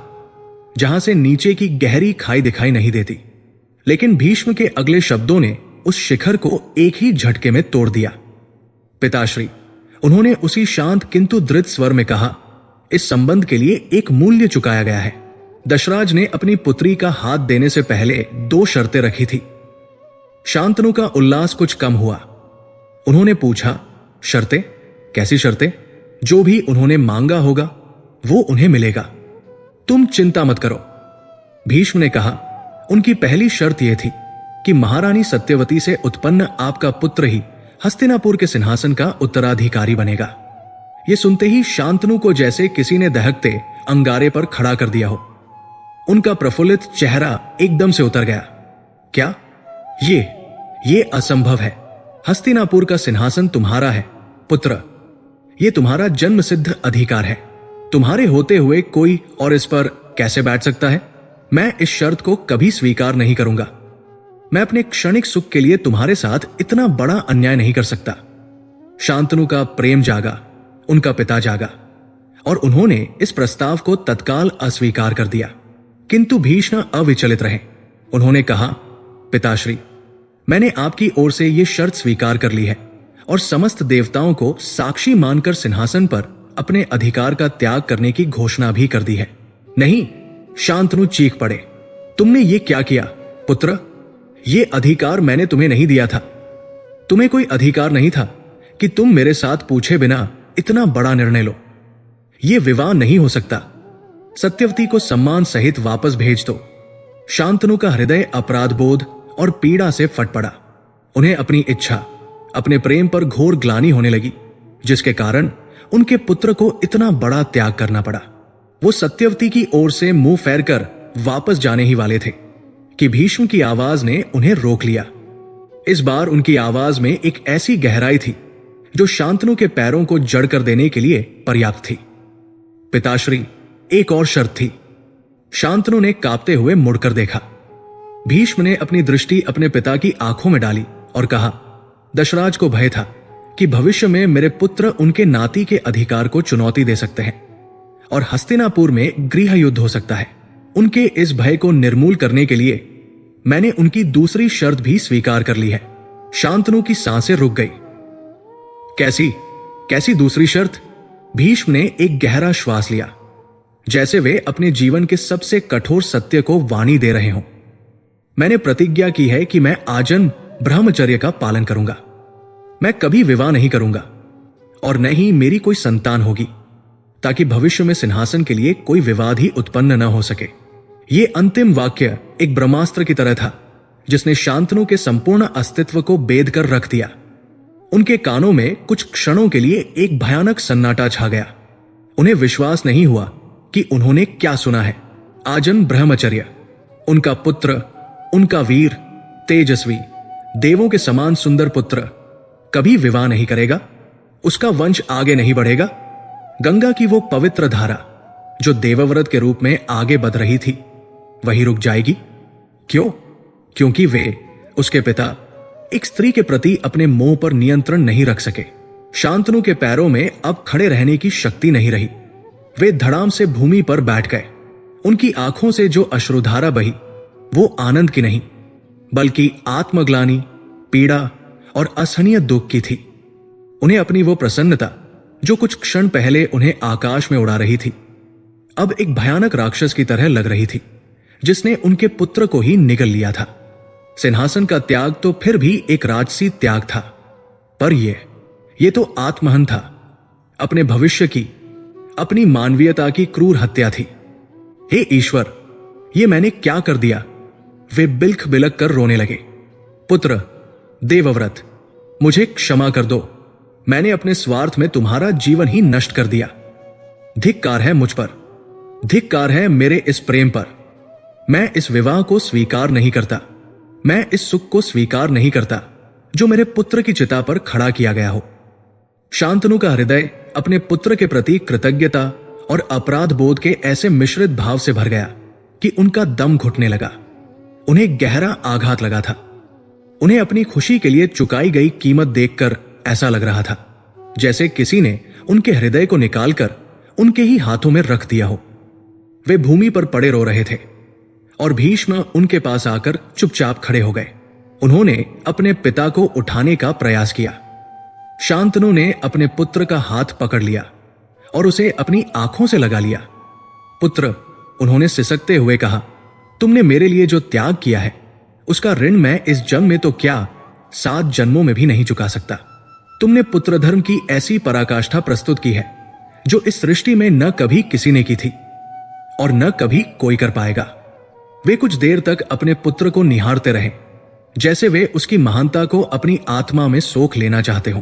जहां से नीचे की गहरी खाई दिखाई नहीं देती। लेकिन भीष्म के अगले शब्दों ने उस शिखर को एक ही झटके में तोड़ दिया। पिताश्री, उन्होंने उसी शांत किंतु दृढ़ स्वर में कहा, इस संबंध के लिए एक मूल्य चुकाया गया है। दशराज ने अपनी पुत्री का हाथ देने से पहले 2 शर्तें रखी थी। शांतनु का उल्लास कुछ कम हुआ। उन्होंने पूछा, शर्तें? कैसी शर्तें? जो भी उन्होंने मांगा होगा वो उन्हें मिलेगा, तुम चिंता मत करो। भीष्म ने कहा, उनकी पहली शर्त यह थी कि महारानी सत्यवती से उत्पन्न आपका पुत्र ही हस्तिनापुर के सिंहासन का उत्तराधिकारी बनेगा। यह सुनते ही शांतनु को जैसे किसी ने दहकते अंगारे पर खड़ा कर दिया हो। उनका प्रफुल्लित चेहरा एकदम से उतर गया। क्या? ये असंभव है। हस्तिनापुर का सिंहासन तुम्हारा है पुत्र। ये तुम्हारा जन्म सिद्ध अधिकार है। तुम्हारे होते हुए कोई और इस पर कैसे बैठ सकता है? मैं इस शर्त को कभी स्वीकार नहीं करूंगा। मैं अपने क्षणिक सुख के लिए तुम्हारे साथ इतना बड़ा अन्याय नहीं कर सकता। शांतनु का प्रेम जागा, उनका पिता जागा, और उन्होंने इस प्रस्ताव को तत्काल अस्वीकार कर दिया। किंतु भीष्म अविचलित रहे। उन्होंने कहा, पिताश्री, मैंने आपकी ओर से यह शर्त स्वीकार कर ली है और समस्त देवताओं को साक्षी मानकर सिंहासन पर अपने अधिकार का त्याग करने की घोषणा भी कर दी है। नहीं, शांतनु चीख पड़े, तुमने ये क्या किया पुत्र? ये अधिकार मैंने तुम्हें नहीं दिया था। तुम्हें कोई अधिकार नहीं था कि तुम मेरे साथ पूछे बिना इतना बड़ा निर्णय लो। ये विवाह नहीं हो सकता। सत्यवती को सम्मान सहित वापस भेज दो। शांतनु का हृदय अपराध बोध और पीड़ा से फट पड़ा। उन्हें अपनी इच्छा, अपने प्रेम पर घोर ग्लानि होने लगी, जिसके कारण उनके पुत्र को इतना बड़ा त्याग करना पड़ा। वो सत्यवती की ओर से मुंह फेर कर वापस जाने ही वाले थे कि भीष्म की आवाज ने उन्हें रोक लिया। इस बार उनकी आवाज में एक ऐसी गहराई थी जो शांतनु के पैरों को जड़ कर देने के लिए पर्याप्त थी। पिताश्री, एक और शर्त थी। शांतनु ने कांपते हुए मुड़कर देखा। भीष्म ने अपनी दृष्टि अपने पिता की आंखों में डाली और कहा, दशराज को भय था कि भविष्य में मेरे पुत्र उनके नाती के अधिकार को चुनौती दे सकते हैं और हस्तिनापुर में गृह युद्ध हो सकता है। उनके इस भय को निर्मूल करने के लिए मैंने उनकी दूसरी शर्त भी स्वीकार कर ली है। शांतनु की सांसें रुक गई। कैसी दूसरी शर्त? भीष्म ने एक गहरा श्वास लिया, जैसे वे अपने जीवन के सबसे कठोर सत्य को वाणी दे रहे हों। मैंने प्रतिज्ञा की है कि मैं आजन्म ब्रह्मचर्य का पालन करूंगा। मैं कभी विवाह नहीं करूंगा और न ही मेरी कोई संतान होगी, ताकि भविष्य में सिंहासन के लिए कोई विवाद ही उत्पन्न न हो सके। यह अंतिम वाक्य एक ब्रह्मास्त्र की तरह था, जिसने शांतनु के संपूर्ण अस्तित्व को बेध कर रख दिया। उनके कानों में कुछ क्षणों के लिए एक भयानक सन्नाटा छा गया। उन्हें विश्वास नहीं हुआ कि उन्होंने क्या सुना है। आजन्म ब्रह्मचर्य। उनका पुत्र, उनका वीर, तेजस्वी, देवों के समान सुंदर पुत्र कभी विवाह नहीं करेगा। उसका वंश आगे नहीं बढ़ेगा। गंगा की वो पवित्र धारा जो देवव्रत के रूप में आगे बढ़ रही थी, वही रुक जाएगी। क्यों? क्योंकि वे, उसके पिता, एक स्त्री के प्रति अपने मोह पर नियंत्रण नहीं रख सके। शांतनु के पैरों में अब खड़े रहने की शक्ति नहीं रही। वे धड़ाम से भूमि पर बैठ गए। उनकी आंखों से जो अश्रुधारा बही, वो आनंद की नहीं, बल्कि आत्मग्लानि, पीड़ा और असहनीय दुख की थी। उन्हें अपनी वो प्रसन्नता जो कुछ क्षण पहले उन्हें आकाश में उड़ा रही थी, अब एक भयानक राक्षस की तरह लग रही थी, जिसने उनके पुत्र को ही निगल लिया था। सिंहासन का त्याग तो फिर भी एक राजसी त्याग था, पर ये तो आत्महन था। अपने भविष्य की, अपनी मानवीयता की क्रूर हत्या थी। हे ईश्वर, ये मैंने क्या कर दिया? वे बिलख बिलख कर रोने लगे। पुत्र, देवव्रत, मुझे क्षमा कर दो। मैंने अपने स्वार्थ में तुम्हारा जीवन ही नष्ट कर दिया। धिक्कार है मुझ पर, धिक्कार है मेरे इस प्रेम पर। मैं इस विवाह को स्वीकार नहीं करता। मैं इस सुख को स्वीकार नहीं करता जो मेरे पुत्र की चिता पर खड़ा किया गया हो। शांतनु का हृदय अपने पुत्र के प्रति कृतज्ञता और अपराध बोध के ऐसे मिश्रित भाव से भर गया कि उनका दम घुटने लगा। उन्हें गहरा आघात लगा था। उन्हें अपनी खुशी के लिए चुकाई गई कीमत देखकर ऐसा लग रहा था जैसे किसी ने उनके हृदय को निकालकर उनके ही हाथों में रख दिया हो। वे भूमि पर पड़े रो रहे थे और भीष्म उनके पास आकर चुपचाप खड़े हो गए। उन्होंने अपने पिता को उठाने का प्रयास किया। शांतनु ने अपने पुत्र का हाथ पकड़ लिया और उसे अपनी आंखों से लगा लिया। पुत्र, उन्होंने सिसकते हुए कहा, तुमने मेरे लिए जो त्याग किया है, उसका ऋण मैं इस जन्म में तो क्या 7 जन्मों में भी नहीं चुका सकता। तुमने पुत्र धर्म की ऐसी पराकाष्ठा प्रस्तुत की है जो इस सृष्टि में न कभी किसी ने की थी और न कभी कोई कर पाएगा। वे कुछ देर तक अपने पुत्र को निहारते रहे, जैसे वे उसकी महानता को अपनी आत्मा में सोख लेना चाहते हों।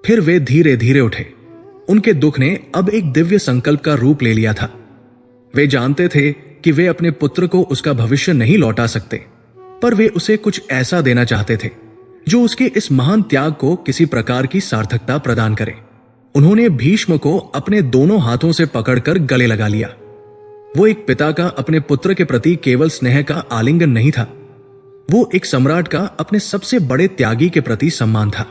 फिर वे धीरे धीरे उठे। उनके दुख ने अब एक दिव्य संकल्प का रूप ले लिया था। वे जानते थे कि वे अपने पुत्र को उसका भविष्य नहीं लौटा सकते, पर वे उसे कुछ ऐसा देना चाहते थे जो उसके इस महान त्याग को किसी प्रकार की सार्थकता प्रदान करे। उन्होंने भीष्म को अपने दोनों हाथों से पकड़कर गले लगा लिया। वो एक पिता का अपने पुत्र के प्रति केवल स्नेह का आलिंगन नहीं था, वो एक सम्राट का अपने सबसे बड़े त्यागी के प्रति सम्मान था।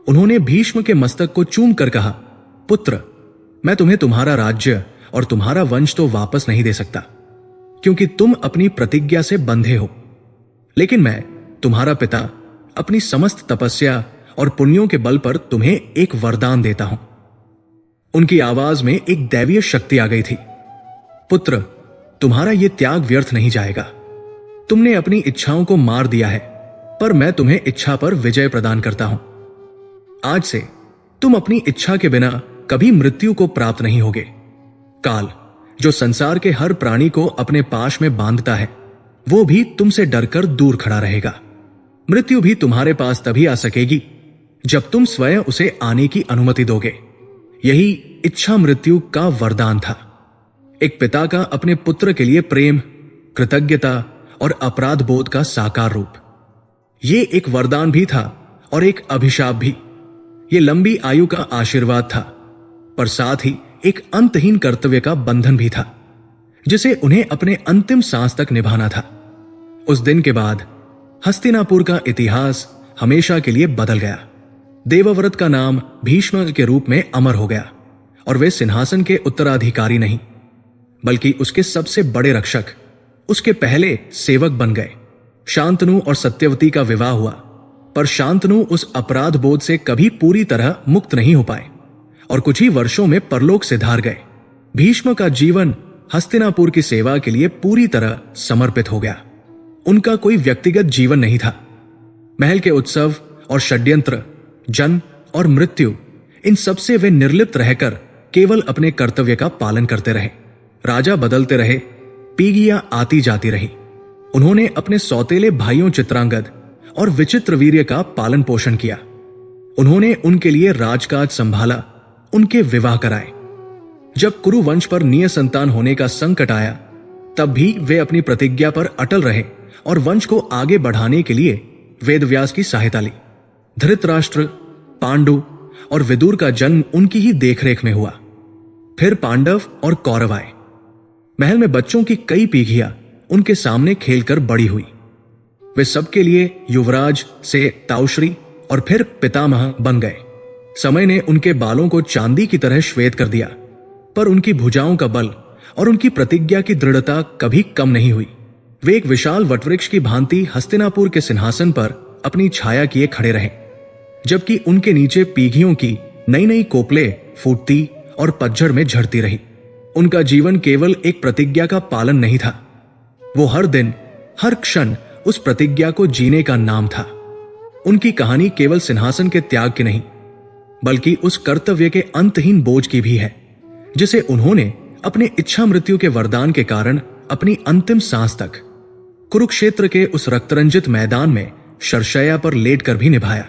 उन्होंने भीष्म के मस्तक को चूम कर कहा, पुत्र, मैं तुम्हें तुम्हारा राज्य और तुम्हारा वंश तो वापस नहीं दे सकता, क्योंकि तुम अपनी प्रतिज्ञा से बंधे हो, लेकिन मैं तुम्हारा पिता अपनी समस्त तपस्या और पुण्यों के बल पर तुम्हें एक वरदान देता हूं। उनकी आवाज में एक दैवीय शक्ति आ गई थी। पुत्र, तुम्हारा यह त्याग व्यर्थ नहीं जाएगा। तुमने अपनी इच्छाओं को मार दिया है, पर मैं तुम्हें इच्छा पर विजय प्रदान करता हूं। आज से तुम अपनी इच्छा के बिना कभी मृत्यु को प्राप्त नहीं होगे। काल, जो संसार के हर प्राणी को अपने पाश में बांधता है, वो भी तुमसे डरकर दूर खड़ा रहेगा। मृत्यु भी तुम्हारे पास तभी आ सकेगी जब तुम स्वयं उसे आने की अनुमति दोगे। यही इच्छा मृत्यु का वरदान था, एक पिता का अपने पुत्र के लिए प्रेम, कृतज्ञता और अपराध बोध का साकार रूप। ये एक वरदान भी था और एक अभिशाप भी। ये लंबी आयु का आशीर्वाद था, पर साथ ही एक अंतहीन कर्तव्य का बंधन भी था, जिसे उन्हें अपने अंतिम सांस तक निभाना था। उस दिन के बाद हस्तिनापुर का इतिहास हमेशा के लिए बदल गया। देवव्रत का नाम भीष्म के रूप में अमर हो गया और वे सिंहासन के उत्तराधिकारी नहीं, बल्कि उसके सबसे बड़े रक्षक, उसके पहले सेवक बन गए। शांतनु और सत्यवती का विवाह हुआ, पर शांतनु उस अपराध बोध से कभी पूरी तरह मुक्त नहीं हो पाए और कुछ ही वर्षों में परलोक से धार गए। भीष्म का जीवन हस्तिनापुर की सेवा के लिए पूरी तरह समर्पित हो गया। उनका कोई व्यक्तिगत जीवन नहीं था। महल के उत्सव और षड्यंत्र, जन्म और मृत्यु, इन सब से वे निर्लिप्त रहकर केवल अपने कर्तव्य का पालन करते रहे। राजा बदलते रहे, पीढ़ियां आती जाती रही। उन्होंने अपने सौतेले भाइयों चित्रांगद और विचित्र वीर्य का पालन पोषण किया। उन्होंने उनके लिए राजकाज संभाला, उनके विवाह कराए। जब कुरु वंश पर निःसंतान होने का संकट आया, तब भी वे अपनी प्रतिज्ञा पर अटल रहे और वंश को आगे बढ़ाने के लिए वेदव्यास की सहायता ली। धृतराष्ट्र, पांडु और विदुर का जन्म उनकी ही देखरेख में हुआ। फिर पांडव और कौरव आए। महल में बच्चों की कई पीढ़ियां उनके सामने खेलकर बड़ी हुई। वे सबके लिए युवराज से ताउश्री और फिर पितामह बन गए। समय ने उनके बालों को चांदी की तरह श्वेत कर दिया, पर उनकी भुजाओं का बल और उनकी प्रतिज्ञा की दृढ़ता कभी कम नहीं हुई। वे एक विशाल वटवृक्ष की भांति हस्तिनापुर के सिंहासन पर अपनी छाया किए खड़े रहे, जबकि उनके नीचे पीढ़ियों की नई नई कोपले फूटती और पतझड़ में झड़ती रही। उनका जीवन केवल एक प्रतिज्ञा का पालन नहीं था, वो हर दिन हर क्षण उस प्रतिज्ञा को जीने का नाम था। उनकी कहानी केवल सिंहासन के त्याग की नहीं, बल्कि उस कर्तव्य के अंतहीन बोझ की भी है, जिसे उन्होंने अपने इच्छा मृत्यु के वरदान के कारण अपनी अंतिम सांस तक कुरुक्षेत्र के उस रक्तरंजित मैदान में शरशैया पर लेटकर भी निभाया।